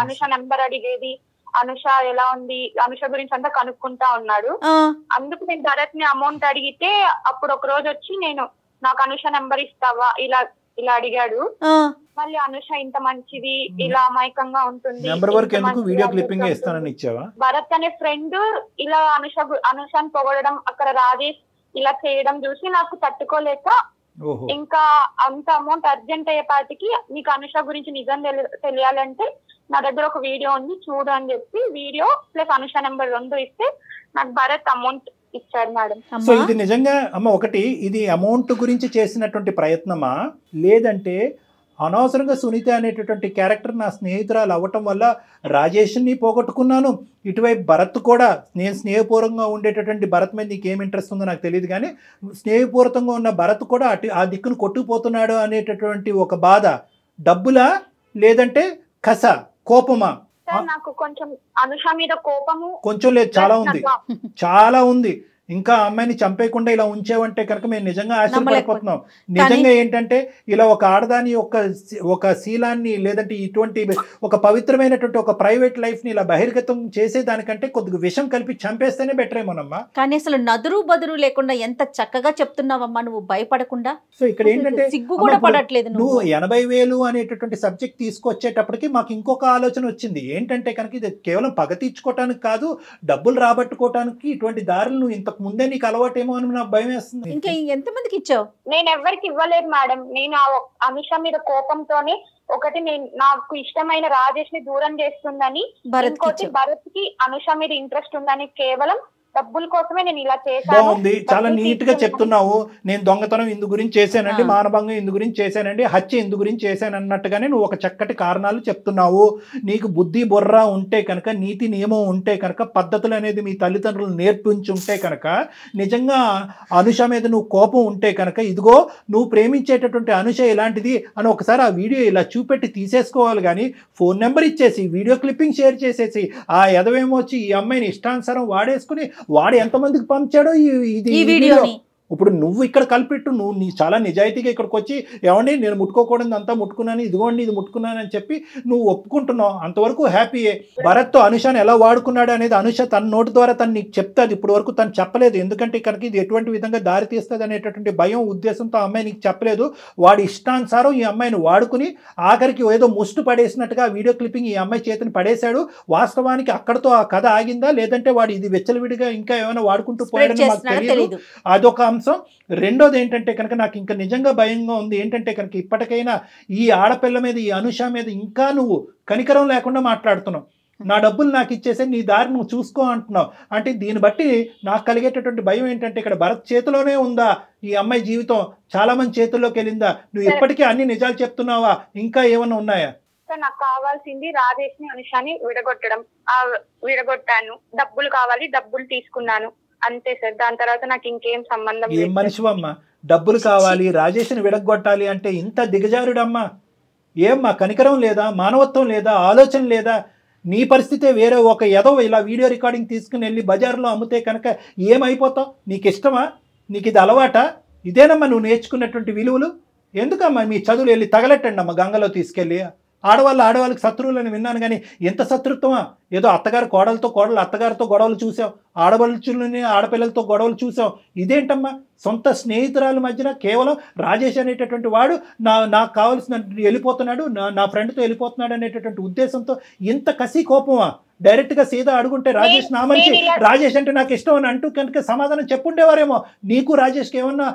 అనుష నెంబర్ అడిగేది, అనుష ఎలా ఉంది, అనుష గురించి అంతా కనుక్కుంటా ఉన్నాడు. అందుకు నేను భరత్ ని అమౌంట్ అడిగితే అప్పుడు ఒక రోజు వచ్చి నాకు అనుష నెంబర్ ఇస్తావా ఇలా ఇలా అడిగాడు. మళ్ళీ అనుష ఇంత మంచిది, ఇలా అమాయకంగా ఉంటుంది, భరత్ అనే ఫ్రెండ్ ఇలా అనుషని పొగడడం, అక్కడ రాజేష్ ఇలా చేయడం చూసి నాకు తట్టుకోలేక ఇంకా అంత అమౌంట్ అర్జెంట్ అయ్యేపాటికి నీకు అనుష గురించి నిజం తెలియాలంటే నా దగ్గర ఒక వీడియో ఉంది చూడు అని చెప్పి వీడియో ప్లస్ అనుష నెంబర్ 2 ఇస్తే నాకు భరత్ అమౌంట్ ఇచ్చాడు మేడం. సో ఇది నిజంగా అమ్మ ఒకటి, ఇది అమౌంట్ గురించి చేసినటువంటి ప్రయత్నమా, లేదంటే అనవసరంగా సునీత అనేటటువంటి క్యారెక్టర్ నా స్నేహితురాలు అవ్వటం వల్ల రాజేష్ని పోగొట్టుకున్నాను, ఇటువైపు భరత్ కూడా, నేను స్నేహపూర్వకంగా ఉండేటటువంటి భరత్ మీద నీకు ఏం ఇంట్రెస్ట్ ఉందో నాకు తెలియదు కానీ స్నేహపూర్వకంగా ఉన్న భరత్ కూడా ఆ దిక్కును కొట్టుకుపోతున్నాడు అనేటటువంటి ఒక బాధ, డబ్బులా లేదంటే కస, కోపమా? నాకు కొంచెం అనుష మీద కోపము కొంచెం లేదు, చాలా ఉంది, చాలా ఉంది. ఇంకా అమ్మాయిని చంపేయకుండా ఇలా ఉంచేవంటే కనుక మేము నిజంగా ఆశ్చర్యపడిపోతున్నాం. నిజంగా ఏంటంటే ఇలా ఒక ఆడదాని ఒక శీలాన్ని లేదంటే ఇటువంటి ఒక పవిత్రమైనటువంటి ఒక ప్రైవేట్ లైఫ్ ని ఇలా బహిర్గతం చేసేదానికంటే కొద్దిగా విషం కలిపి చంపేస్తేనే బెటర్ ఏమోనమ్మా. కానీ అసలు నదురు బదురు లేకుండా ఎంత చక్కగా చెప్తున్నావమ్మా నువ్వు, భయపడకుండా. సో ఇక్కడ ఏంటంటే సిగ్గు కూడా పడట్లేదు. నువ్వు 80,000 అనేటటువంటి సబ్జెక్ట్ తీసుకొచ్చేటప్పటికి మాకు ఇంకొక ఆలోచన వచ్చింది. ఏంటంటే కనుక ఇది కేవలం పగ తీర్చుకోవటానికి కాదు, డబ్బులు రాబట్టుకోవటానికి ఇటువంటి దారులు నువ్వు ఇంత ముందే నీకు అలవాటేమో అని నాకు భయం వేస్తుంది. ఇంకా ఎంతమందికి ఇచ్చావు? నేను ఎవరికి ఇవ్వలేదు మేడం. నేను అనుష మీద కోపంతోనే ఒకటి నాకు ఇష్టమైన రాజేష్ ని దూరం చేస్తుందని, ఇంకోటి భరత్ కి అనుష మీద ఇంట్రెస్ట్ ఉందని కేవలం డబ్బుల కోసమే నేను ఇలా చేశాను. బాగుంది, చాలా నీట్ గా చెప్తున్నావు. నేను దొంగతనం ఇందు గురించి చేశానండి, మానభంగం ఇందు గురించి చేశానండి, హత్య ఇందు గురించి చేశాను అన్నట్టుగానే నువ్వు ఒక చక్కటి కారణాలు చెప్తున్నావు. నీకు బుద్ధి బుర్ర ఉంటే కనుక, నీతి నియమం ఉంటే కనుక, పద్ధతులు అనేది మీ తల్లిదండ్రులు నేర్పించి ఉంటే కనుక, నిజంగా అనుష మీద నువ్వు కోపం ఉంటే కనుక, ఇదిగో నువ్వు ప్రేమించేటటువంటి అనుష ఇలాంటిది అని ఒకసారి ఆ వీడియో ఇలా చూపెట్టి తీసేసుకోవాలి. కానీ ఫోన్ నెంబర్ ఇచ్చేసి వీడియో క్లిప్పింగ్ షేర్ చేసేసి ఆ ఎదవేమో వచ్చి ఈ అమ్మాయిని ఇష్టానుసారం వాడేసుకుని వాడు ఎంతమందికి పంపించాడో ఈ వీడియోని. ఇప్పుడు నువ్వు ఇక్కడ కలిపెట్టు, నువ్వు చాలా నిజాయితీగా ఇక్కడికి వచ్చి ఏమండి నేను ముట్టుకోకూడదు అంతా ముట్టుకున్నాను, ఇదిగోండి ఇది ముట్టుకున్నాను అని చెప్పి నువ్వు ఒప్పుకుంటున్నావు, అంతవరకు హ్యాపీయే. భరత్తో అనుషని ఎలా వాడుకున్నాడు అనేది అనుష తన నోటి ద్వారా తను నీకు చెప్తాది. ఇప్పుడు వరకు తను చెప్పలేదు, ఎందుకంటే కనుక ఇది ఎటువంటి విధంగా దారి తీస్తుంది అనేటటువంటి భయం ఉద్దేశంతో అమ్మాయి నీకు చెప్పలేదు. వాడి ఇష్టానుసారం ఈ అమ్మాయిని వాడుకుని ఆఖరికి ఏదో ముష్టి పడేసినట్టుగా వీడియో క్లిప్పింగ్ ఈ అమ్మాయి చేతిని పడేశాడు. వాస్తవానికి అక్కడతో ఆ కథ ఆగిందా లేదంటే వాడు ఇది వెచ్చలవిడిగా ఇంకా ఏమైనా వాడుకుంటూ పోయాడని మాకు తెలియదు. అదొక అంశం. రెండోది ఏంటంటే కనుక నాకు ఇంకా నిజంగా భయంగా ఉంది. ఏంటంటే కనుక ఇప్పటికైనా ఈ ఆడపిల్ల మీద, ఈ అనుష మీద ఇంకా నువ్వు కనికరం లేకుండా మాట్లాడుతున్నావు. నా డబ్బులు నాకు ఇచ్చేసే, నీ దారి నువ్వు చూసుకో అంటున్నావు. అంటే దీన్ని బట్టి నాకు కలిగేటటువంటి భయం ఏంటంటే ఇక్కడ భరత్ చేతిలోనే ఉందా ఈ అమ్మాయి జీవితం, చాలా మంది చేతుల్లోకి వెళ్ళిందా? నువ్వు ఇప్పటికీ అన్ని నిజాలు చెప్తున్నావా, ఇంకా ఏమన్నా ఉన్నాయా? నాకు కావాల్సింది రాజేష్ ని అనుషాని విడగొట్టాను, డబ్బులు కావాలి, డబ్బులు తీసుకున్నాను, అంతే సార్. దాని తర్వాత నాకు ఇంకేం సంబంధం. ఏం మనిషివమ్మా, డబ్బులు కావాలి, రాజేష్ని విడగొట్టాలి అంటే ఇంత దిగజారుడమ్మా? ఏమ్మా కనికరం లేదా, మానవత్వం లేదా, ఆలోచన లేదా? నీ పరిస్థితే వేరే. ఒక ఏదో ఇలా వీడియో రికార్డింగ్ తీసుకుని వెళ్ళి బజార్లో అమ్మితే కనుక ఏమైపోతావు? నీకు ఇష్టమా? నీకు ఇది అలవాటా? ఇదేనమ్మా నువ్వు నేర్చుకున్నటువంటి విలువలు? ఎందుకమ్మా మీ చదువులు వెళ్ళి తగలెట్టండి అమ్మ గంగలో తీసుకెళ్ళి. ఆడవాళ్ళకి శత్రువులని విన్నాను కానీ ఎంత శత్రుత్వమా? ఏదో అత్తగారు కోడలు అత్తగారితో గొడవలు చూసాం, ఆడపడుచులని ఆడపిల్లలతో గొడవలు చూసాం. ఇదేంటమ్మా సొంత స్నేహితురాల మధ్యన కేవలం రాజేష్ అనేటటువంటి వాడు నాకు కావాల్సిన వెళ్ళిపోతున్నాడు, నా ఫ్రెండ్తో వెళ్ళిపోతున్నాడు అనేటటువంటి ఉద్దేశంతో ఇంత కసి కోపమా? డైరెక్ట్గా సీదా అడుగుంటే రాజేష్ నా మనిషి, రాజేష్ అంటే నాకు ఇష్టం అని అంటూ కనుక సమాధానం చెప్పుండేవారేమో. నీకు రాజేష్కి ఏమన్నా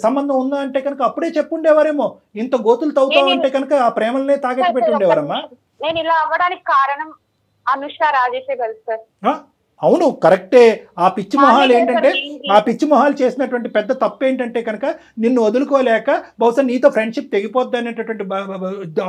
సంబంధం ఉందా అంటే కనుక అప్పుడే చెప్పుండేవారేమో. ఇంత గోతులు తవ్వుతావు అంటే కనుక ఆ ప్రేమలనే తాగట్టు పెట్టి ఉండేవారమ్మా. నేను ఇలా అవ్వడానికి కారణం అనుష రాజేషే కదా సార్. అవును కరెక్టే. ఆ పిచ్చి మొహాలు చేసినటువంటి పెద్ద తప్పు ఏంటంటే కనుక నిన్ను వదులుకోలేక బహుశా నీతో ఫ్రెండ్షిప్ తెగిపోద్ది అనేటటువంటి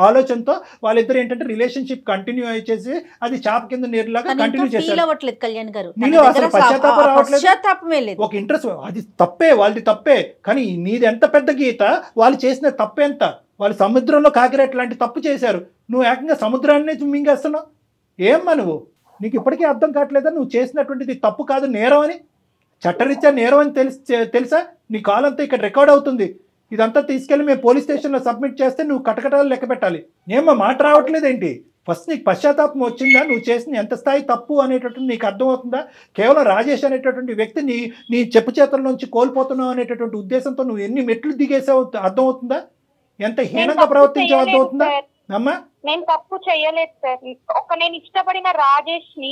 ఆలోచనతో వాళ్ళిద్దరు ఏంటంటే రిలేషన్షిప్ కంటిన్యూ అయ్యేసి అది చాప కింద నీరులాగా కంటిన్యూ చేశారు. నీలో అసలు పశ్చాత్తాపం రావట్లేదు, ఒక ఇంట్రెస్ట్. అది తప్పే, వాళ్ళది తప్పే. కానీ నీది ఎంత పెద్ద గీత, వాళ్ళు చేసిన తప్పు ఎంత? వాళ్ళు సముద్రంలో కాకిరెట్ లాంటి తప్పు చేశారు, నువ్వు ఏకంగా సముద్రాన్నే మింగేస్తున్నావు. ఏమ్మా నువ్వు, నీకు ఇప్పటికీ అర్థం కావట్లేదా నువ్వు చేసినటువంటిది తప్పు కాదు, నేరం అని? చట్టరీత్యా నేరం అని తెలుసా? నీ కాల్ అంతా ఇక్కడ రికార్డ్ అవుతుంది. ఇదంతా తీసుకెళ్ళి మేము పోలీస్ స్టేషన్లో సబ్మిట్ చేస్తే నువ్వు కటకటాలు లెక్క పెట్టాలి. ఏమో మాట రావట్లేదేంటి? ఫస్ట్ నీకు పశ్చాత్తాపం వచ్చిందా? నువ్వు చేసిన ఎంత స్థాయి తప్పు అనేటటువంటి నీకు అర్థమవుతుందా? కేవలం రాజేష్ అనేటటువంటి వ్యక్తి నీ చెప్పు చేతుల నుంచి కోల్పోతున్నావు అనేటటువంటి ఉద్దేశంతో నువ్వు ఎన్ని మెట్లు దిగేసావు అర్థమవుతుందా? ఎంత హీనంగా ప్రవర్తించావు అర్థమవుతుందా అమ్మా? నేను తప్పు చేయలేదు సార్. నేను ఇష్టపడిన రాజేష్ ని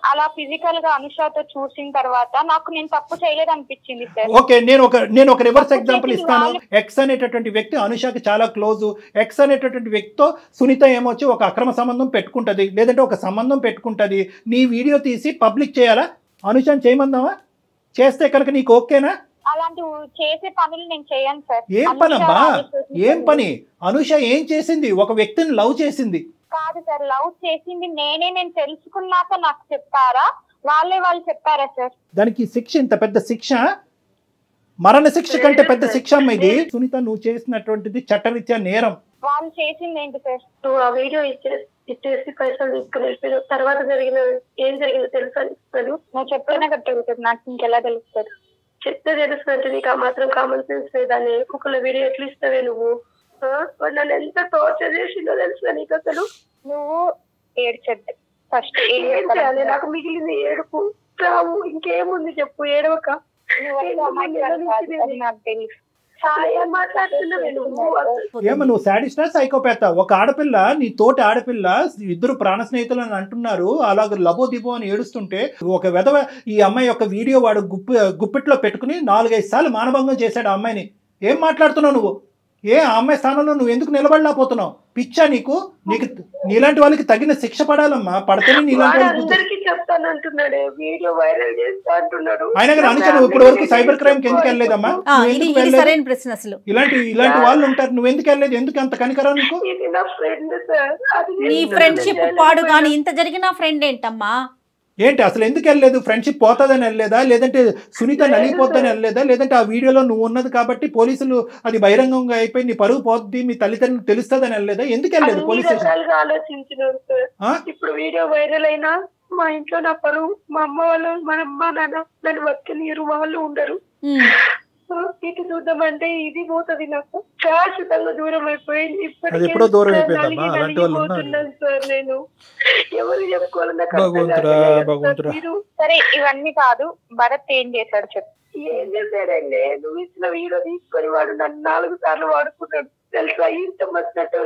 అలా ఫిజికల్ గా అనుషతో చూసిన తర్వాత నాకు నేను తప్పు చేయలేదు అనిపించింది సార్. ఓకే, నేను ఒక రివర్స్ ఎగ్జాంపుల్ ఇస్తాను. ఎక్స్ అనేటటువంటి వ్యక్తి అనుషకి చాలా క్లోజ్. ఎక్స్ అనేటటువంటి వ్యక్తితో సునీత ఏమొచ్చి ఒక అక్రమ సంబంధం పెట్టుకుంటది, లేదంటే ఒక సంబంధం పెట్టుకుంటది. నీ వీడియో తీసి పబ్లిక్ చేయాలా? అనుషని చేయమందావా? చేస్తే కనుక నీకు ఓకేనా? అలాంటి చేసే పనులు నేను చేయను సార్. ఏం పనమ్మా? ఏం పని? అనుష ఏం చేసింది? ఒక వ్యక్తిని లవ్ చేసింది కాదు సార్, లవ్ చేసింది నేను తెలుసుకున్నాక నాకు చెప్పారా, వాళ్ళు చెప్పారా సార్? దానికి శిక్ష ఇంత పెద్ద శిక్ష, మరణ శిక్ష కంటే పెద్ద శిక్ష అమ్మ ఇది. సునీత, నువ్వు చేసినటువంటిది చట్టరీత్యా నేరం. వాళ్ళు చేసింది ఏంటి సార్? నువ్వు ఆ వీడియో ఇచ్చేసి పైసలు తీసుకుని వెళ్ళిపోయావు. తర్వాత ఏం జరిగిందో తెలుసా? నువ్వు చెప్తేనే కట్టగలుగుతుంది, నాకు ఇంకెలా తెలుస్తుంది? చెప్తే తెలుస్తుంటే నీకు ఆ మాత్రం కామన్ సెన్స్ లేదని ఒక్కొక్కళ్ళ వీడియో ఎట్లా ఇస్తావే నువ్వు? నన్ను ఎంత టార్చర్ చేసిందో తెలుసా నీకు? అసలు నువ్వు ఏడ్చద్దు ఫస్ట్. ఏం చేయాలి? నాకు మిగిలింది ఏడుపు. రావు, ఇంకేముంది చెప్పు, ఏడవక. నాకు తెలుసు. ఏమో నువ్వు సాడిస్టా సైకోపాతా? ఒక ఆడపిల్ల, నీ తోటి ఆడపిల్ల, ఇద్దరు ప్రాణ స్నేహితులు అని అంటున్నారు, అలాగ లబో దిబో అని ఏడుస్తుంటే ఒక వెధవ ఈ అమ్మాయి యొక్క వీడియో వాడు గుప్పిట్లో పెట్టుకుని 4-5 సార్లు మానభంగం చేశాడు ఆ అమ్మాయిని. ఏం మాట్లాడుతున్నావు నువ్వు? ఆ అమ్మాయి స్థానంలో నువ్వు ఎందుకు నిలబడలేకపోతున్నావు? పిచ్చా నీకు? నీలాంటి వాళ్ళకి తగిన శిక్ష పడాలమ్మా. పడితేనే నీలాంటి వాళ్ళకి చెప్తానంటున్నాడు, వీడియో వైరల్ చేస్తా అంటున్నాడు. అయినా కానీ అనుష, నువ్వు ఇప్పటి వరకు సైబర్ క్రైమ్ కి ఎందుకు వెళ్ళలేదమ్మా? ఇలాంటి వాళ్ళు ఉంటారు, నువ్వు ఎందుకు వెళ్ళలేదు? ఎందుకు అంత కనికరం నీకు? నా ఫ్రెండ్ సార్. నీ ఫ్రెండ్షిప్ పాడు కానీ ఇంత జరిగిన ఫ్రెండ్ ఏంటమ్మా? ఏంటి అసలు ఎందుకు వెళ్ళలేదు? ఫ్రెండ్షిప్ పోతుందని వెళ్ళలేదా? లేదంటే సునీత నలిగిపోతుందని వెళ్ళలేదా? లేదంటే ఆ వీడియోలో నువ్వు ఉన్నది కాబట్టి పోలీసులు అది బహిరంగంగా అయిపోయి నీ పరుగు పోద్ది, మీ తల్లిదండ్రులు తెలుస్తుందని వెళ్ళలేదా? ఎందుకు వెళ్ళలేదు పోలీస్ స్టేషన్? ఆలోచించినాను సార్. ఇప్పుడు వీడియో వైరల్ అయినా మా ఇంట్లో నా పరువు, మా అమ్మ వాళ్ళు, మా అమ్మ నాన్న నన్ను బతికనీరు, వాళ్ళు ఉండరు. ఇటు చూద్దామంటే ఇది పోతుంది, నాకు శాశ్వతంగా దూరం అయిపోయింది. ఎప్పుడో దూరం అయిపోయిందమ్మా. అలాంటి వాళ్ళు ఉన్నారు సార్. నేను ఎవరు చెప్పుకోవాలి? సరే, ఇవన్నీ కాదు, భరత్ ఏం చేశాడు చెప్పు. ఏం చేశాడండి? నువ్వు ఇచ్చిన వీడియో తీసుకొని వాడు నన్ను 4 సార్లు వాడుకున్నాడు తెలుసా? ఇంత వచ్చినట్టు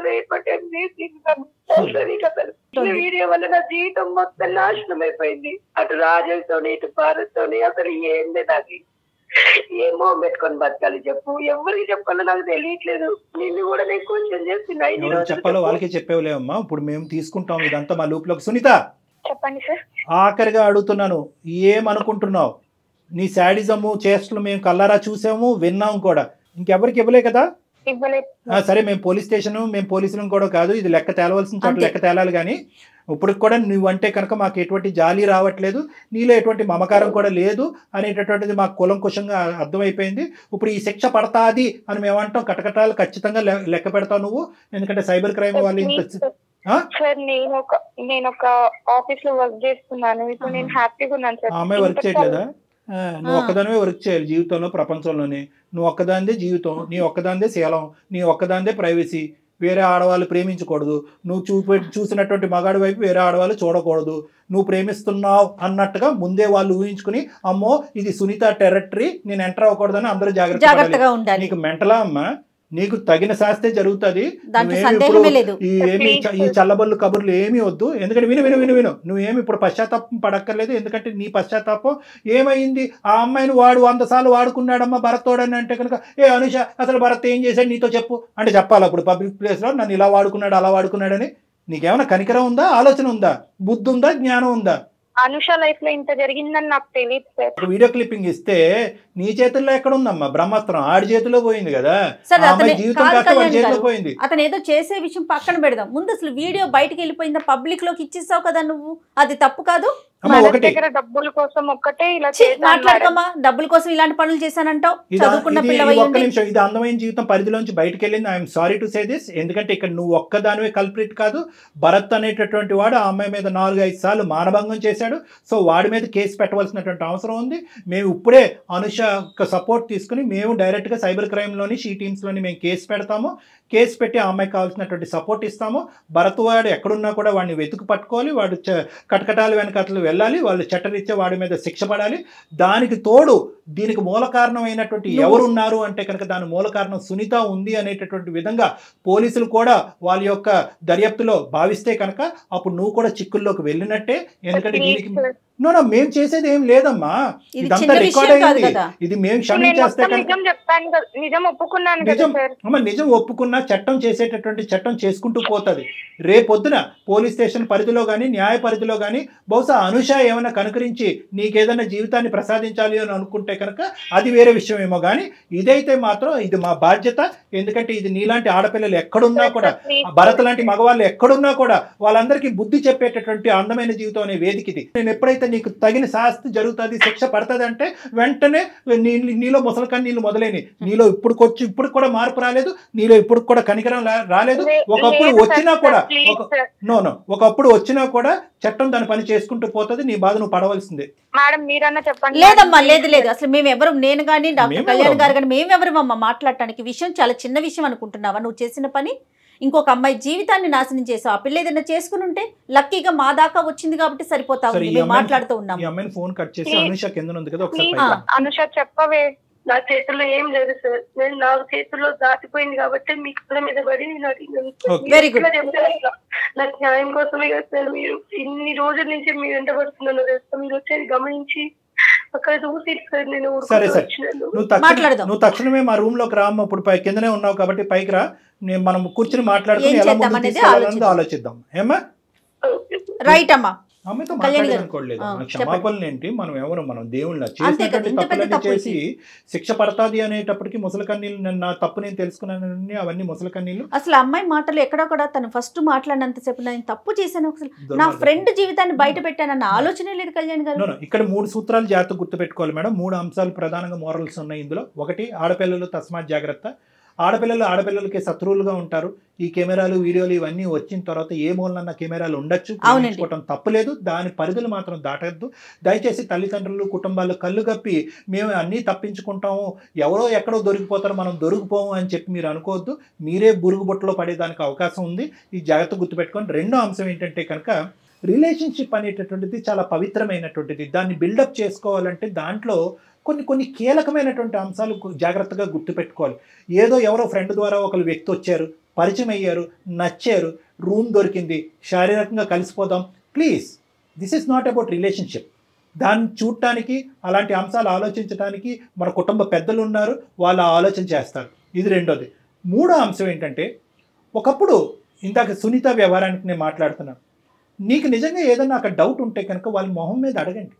వీడియో వల్ల నా జీవితం మొత్తం నాశనం అయిపోయింది. అటు రాజేష్తోని, ఇటు భారత్తోని. అసలు ఏంది నాకు? ఏమో పెట్టుకొని బతకాలి చెప్పు? ఎవరికి చెప్పాలో నాకు తెలియట్లేదు. నిన్ను కూడా నేను కొంచెం చేస్తున్నా. చెప్పాలో వాళ్ళకి చెప్పేవలేమమ్మా. ఇప్పుడు మేము తీసుకుంటాం ఇదంతా మా లూప్లోకి. సునీత, చెప్పండి సార్. ఆఖరిగా అడుగుతున్నాను, ఏమనుకుంటున్నావు? నీ శాడిజము చేష్టలు మేము కల్లారా చూసాము, విన్నాము కూడా. ఇంకెవరికి ఇవ్వలే కదా? సరే, మేము పోలీస్ స్టేషన్, మేము పోలీసులను కూడా కాదు, ఇది లెక్క తేలవలసిన చోట లెక్క తేలాలి. కానీ ఇప్పుడు కూడా నువ్వంటే కనుక మాకు ఎటువంటి జాలి రావట్లేదు, నీలో ఎటువంటి మమకారం కూడా లేదు అనేటటువంటిది మాకు కులంకుశంగా అర్థమైపోయింది. ఇప్పుడు ఈ శిక్ష పడతాది అని మేమంటాం, కటకటాలు ఖచ్చితంగా లెక్క పెడతావు నువ్వు. ఎందుకంటే సైబర్ క్రైమ్ వాళ్ళు ఇంత సార్, నేను ఒక ఆఫీస్ లో వర్క్ చేస్తున్నాను. ఇప్పుడు నేను హ్యాపీగా ఉన్నాను సార్. అమ్మాయి వర్క్ చేయట్లేదా? నువ్వు ఒక్కదానివే వర్క్ చేయాలి జీవితంలో, ప్రపంచంలోనే. నువ్వు ఒక్కదానిదే జీవితం, నీ ఒక్కదానిదే శీలం, నీ ఒక్కదానిదే ప్రైవసీ. వేరే ఆడవాళ్ళు ప్రేమించకూడదు. నువ్వు చూసినటువంటి మగాడి వైపు వేరే ఆడవాళ్ళు చూడకూడదు. నువ్వు ప్రేమిస్తున్నావు అన్నట్టుగా ముందే వాళ్ళు ఊహించుకుని, అమ్మో ఇది సునీత టెరిటరీ, నేను ఎంటర్ అవ్వకూడదని అందరూ జాగ్రత్తగా ఉండాలి. నీకు మెంటలా అమ్మా? నీకు తగిన శాస్తే జరుగుతుంది. ఈ చల్లబల్లు కబుర్లు ఏమీ వద్దు. ఎందుకంటే విను, నువ్వేమి ఇప్పుడు పశ్చాత్తాపం పడక్కర్లేదు. ఎందుకంటే నీ పశ్చాత్తాపం ఏమైంది? ఆ అమ్మాయిని వాడు 100 సార్లు వాడుకున్నాడమ్మా భరత్తోడని అంటే కనుక, అనుష అసలు భరత్ ఏం చేశాడు నీతో చెప్పు అంటే చెప్పాలి. అప్పుడు పబ్లిక్ ప్లేస్లో నన్ను ఇలా వాడుకున్నాడు, అలా వాడుకున్నాడని. నీకేమైనా కనికరం ఉందా? ఆలోచన ఉందా? బుద్ధి ఉందా? జ్ఞానం ఉందా? అనుష లైఫ్ లో ఇంత జరిగిందని నాకు తెలియదు సార్. వీడియో క్లిప్పింగ్ ఇస్తే నీ చేతుల్లో ఎక్కడ ఉందమ్మా బ్రహ్మాస్త్రం? ఆడి చేతిలో పోయింది కదా. జీవితం చేతిలో పోయింది. అతను ఏదో చేసే విషయం పక్కన పెడదాం, ముందు అసలు వీడియో బయటకు వెళ్ళిపోయిందా, పబ్లిక్ లోకి ఇచ్చేసావు కదా నువ్వు, అది తప్పు కాదు? దగ్గర డబ్బుల కోసం ఒక్కటే ఇలా మాట్లాడకమ్మా, డబ్బుల కోసం ఇలాంటి పనులు చేశానంటావు. చదువుకున్న ఒక్క నిమిషం, ఇది అందమైన జీవితం పరిధిలోంచి బయటకు వెళ్ళింది. I'm sorry to say this. ఎందుకంటే ఇక్కడ నువ్వు ఒక్కదానివే కల్ప్రిట్ కాదు. భరత్ అనేటటువంటి వాడు ఆ అమ్మాయి మీద 4-5 సార్లు మానభంగం చేశాడు. సో వాడి మీద కేసు పెట్టవలసినటువంటి అవసరం ఉంది. మేము ఇప్పుడే అనుష సపోర్ట్ తీసుకుని మేము డైరెక్ట్గా సైబర్ క్రైమ్లోని షీ టీమ్స్లోని మేము కేసు పెడతాము. కేసు పెట్టి ఆ అమ్మాయికి కావాల్సినటువంటి సపోర్ట్ ఇస్తాము. భరత్ వాడు ఎక్కడున్నా కూడా వాడిని వెతుకు పట్టుకోవాలి. వాడు కటకటాలు వెనకట్లు వెళ్ళాలి. వాళ్ళు చట్టరీత్యా వాడి మీద శిక్ష పడాలి. దానికి తోడు దీనికి మూల కారణమైనటువంటి ఎవరున్నారు అంటే కనుక దాని మూల కారణం సునీత ఉంది అనేటటువంటి విధంగా పోలీసులు కూడా వాళ్ళ యొక్క దర్యాప్తులో భావిస్తే కనుక అప్పుడు నువ్వు కూడా చిక్కుల్లోకి వెళ్ళినట్టే. ఎందుకంటే దీనికి మేము చేసేది ఏం లేదమ్మా, ఇదంతా రికార్డ్ అయింది. ఇది మేము క్షమించేస్తే నిజం ఒప్పుకున్నా చట్టం చేసేటటువంటి చట్టం చేసుకుంటూ పోతుంది. రేపొద్దున పోలీస్ స్టేషన్ పరిధిలో కానీ న్యాయ పరిధిలో కానీ బహుశా అనుష ఏమైనా కనుకరించి నీకేదైనా జీవితాన్ని ప్రసాదించాలి అని అనుకుంటే కనుక అది వేరే విషయం ఏమో. కానీ ఇదైతే మాత్రం ఇది మా బాధ్యత. ఎందుకంటే ఇది నీలాంటి ఆడపిల్లలు ఎక్కడున్నా కూడా, భరత్ లాంటి మగవాళ్ళు ఎక్కడున్నా కూడా వాళ్ళందరికీ బుద్ధి చెప్పేటటువంటి అందమైన జీవితం అనే వేదిక ఇది. నేను ఎప్పుడైతే నీకు తగిన శాస్తి జరుగుతుంది, శిక్ష పడుతుంది అంటే వెంటనే నీలో ముసలికని నీళ్ళు మొదలైనవి. నీలో ఇప్పుడు కూడా మార్పు రాలేదు. నీలో ఇప్పుడు కూడా కనికరం రాలేదు. ఒకప్పుడు వచ్చినా కూడా చట్టం దాని పని చేసుకుంటూ పోతుంది. నీ బాధ నువ్వు పడవలసిందే. లేదమ్మా, లేదు అసలు మేమెవరు, నేను కానీ డాక్టర్ కళ్యాణ్ గారు కానీ మేమెవరమ్మా మాట్లాడటానికి? విషయం చాలా చిన్న విషయం అనుకుంటున్నావా? నువ్వు చేసిన పని ఇంకొక అమ్మాయి జీవితాన్ని నాశనం చేసావు. ఆ పిల్ల ఏదైనా చేసుకుని ఉంటే లక్కీగా మా దాకా వచ్చింది కాబట్టి సరిపోతా ఉంది. మేము మాట్లాడుతూ ఉన్నాం. అనుష చెప్పవే. నా చేతుల్లో ఏం లేదు సార్. నేను నా చేతుల్లో దాటిపోయింది కాబట్టి మీ కళ్ళ మీద పడి వెరీ గుడ్. నాకు న్యాయం కోసమే కదా సార్ మీరు ఇన్ని రోజుల నుంచి మీరు ఎంత పడుతున్నారో తెలుసా. మీరు వచ్చేది గమనించి అక్కడ చూసి సార్ నేను నువ్వు తక్షణమే మా రూమ్ లోకి రామ్మ. ఇప్పుడు కిందనే ఉన్నావు కాబట్టి పైకి రా. మనం కూర్చుని మాట్లాడుకుని ఎలా ముందుకు తీసుకెళ్ళాలనేది ఆలోచిద్దాం. ఏమా? రైట్ అమ్మా. అమ్మతో మాట్లాడనుకోలేదు. క్షమాపణలు ఏంటి? మనం దేవుళ్ళ చేసినటువంటి తప్పులన్నీ చేసి శిక్ష పడతాది అనేటప్పటికి ముసలి కన్నీళ్ళు, నా తప్పు నేను తెలుసుకున్నానని అవన్నీ ముసలి కన్నీళ్ళు. అసలు అమ్మాయి మాటలు ఎక్కడో కూడా తను ఫస్ట్ మాట్లాడినంతసేపు నేను తప్పు చేశాను, నా ఫ్రెండ్ జీవితాన్ని బయట పెట్టానన్న ఆలోచనే లేదు కళ్యాణ్ గారు. ఇక్కడ 3 సూత్రాలు జాగ్రత్త గుర్తుపెట్టుకోవాలి మేడం. 3 అంశాలు ప్రధానంగా మోరల్స్ ఉన్నాయి ఇందులో. ఒకటి, ఆడపిల్లలు తస్మాత్ జాగ్రత్త. ఆడపిల్లలకి శత్రువులుగా ఉంటారు. ఈ కెమెరాలు వీడియోలు ఇవన్నీ వచ్చిన తర్వాత ఏ మూలనన్న కెమెరాలు ఉండొచ్చు, ప్రేమించుకోవటం తప్పులేదు. దాని పరిధులు మాత్రం దాటద్దు. దయచేసి తల్లిదండ్రులు, కుటుంబాలు కళ్ళు కప్పి మేము అన్నీ తప్పించుకుంటాము, ఎవరో ఎక్కడో దొరికిపోతారో మనం దొరికిపోము అని చెప్పి మీరు అనుకోవద్దు. మీరే బురుగుబొట్టలో పడేదానికి అవకాశం ఉంది. ఈ జాగ్రత్త గుర్తుపెట్టుకొని. రెండో అంశం ఏంటంటే కనుక రిలేషన్షిప్ అనేటటువంటిది చాలా పవిత్రమైనటువంటిది. దాన్ని బిల్డప్ చేసుకోవాలంటే దాంట్లో కొన్ని కీలకమైనటువంటి అంశాలు జాగ్రత్తగా గుర్తుపెట్టుకోవాలి. ఏదో ఎవరో ఫ్రెండ్ ద్వారా ఒకరు వ్యక్తి వచ్చారు, పరిచయం అయ్యారు, నచ్చారు, రూమ్ దొరికింది, శారీరకంగా కలిసిపోదాం. Please, this is not about relationship. దాన్ని చూడటానికి, అలాంటి అంశాలు ఆలోచించడానికి మన కుటుంబ పెద్దలు ఉన్నారు, వాళ్ళు ఆలోచన చేస్తారు. ఇది రెండోది. మూడో అంశం ఏంటంటే, ఒకప్పుడు ఇందాక సునీత వ్యవహారానికి నేను మాట్లాడుతున్నాను. నీకు నిజంగా ఏదైనా అక్కడ డౌట్ ఉంటే కనుక వాళ్ళ మొహం మీద అడగండి.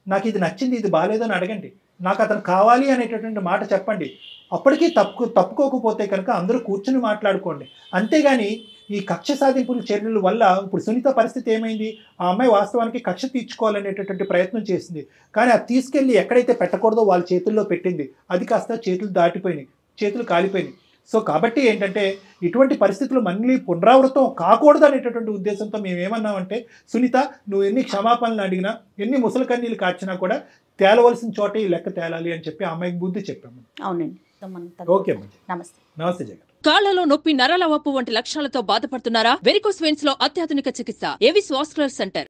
నాకు ఇది నచ్చింది, ఇది బాగాలేదని అడగండి. నాకు అతను కావాలి అనేటటువంటి మాట చెప్పండి. అప్పటికీ తప్పుకోకపోతే కనుక అందరూ కూర్చుని మాట్లాడుకోండి. అంతేగాని ఈ కక్ష సాధింపుల చర్యల వల్ల ఇప్పుడు సునీత పరిస్థితి ఏమైంది? ఆ అమ్మాయి వాస్తవానికి కక్ష తీర్చుకోవాలనేటటువంటి ప్రయత్నం చేసింది. కానీ అది తీసుకెళ్ళి ఎక్కడైతే పెట్టకూడదో వాళ్ళ చేతుల్లో పెట్టింది. అది కాస్త చేతులు దాటిపోయినాయి, చేతులు కాలిపోయినాయి. సో కాబట్టి ఏంటంటే ఇటువంటి పరిస్థితులు మళ్ళీ పునరావృతం కాకూడదు అనేటటువంటి ఉద్దేశంతో మేమేమన్నామంటే, సునీత నువ్వు ఎన్ని క్షమాపణలు అడిగినా, ఎన్ని ముసలి కన్నీళ్ళు కార్చినా కూడా తేలవలసిన చోట ఈ లెక్క తేలాలి అని చెప్పి అమ్మాయికి బుద్ధి చెప్పాము. అవునండి. ఓకే, నమస్తే జగన్. కాళ్లలో నొప్పి, నరాల వాపు వంటి లక్షణాలతో బాధపడుతున్నారా? వెరికోస్ వెయిన్స్ లో అత్యాధునిక చికిత్స ఏవిస్ వాస్కులర్ సెంటర్.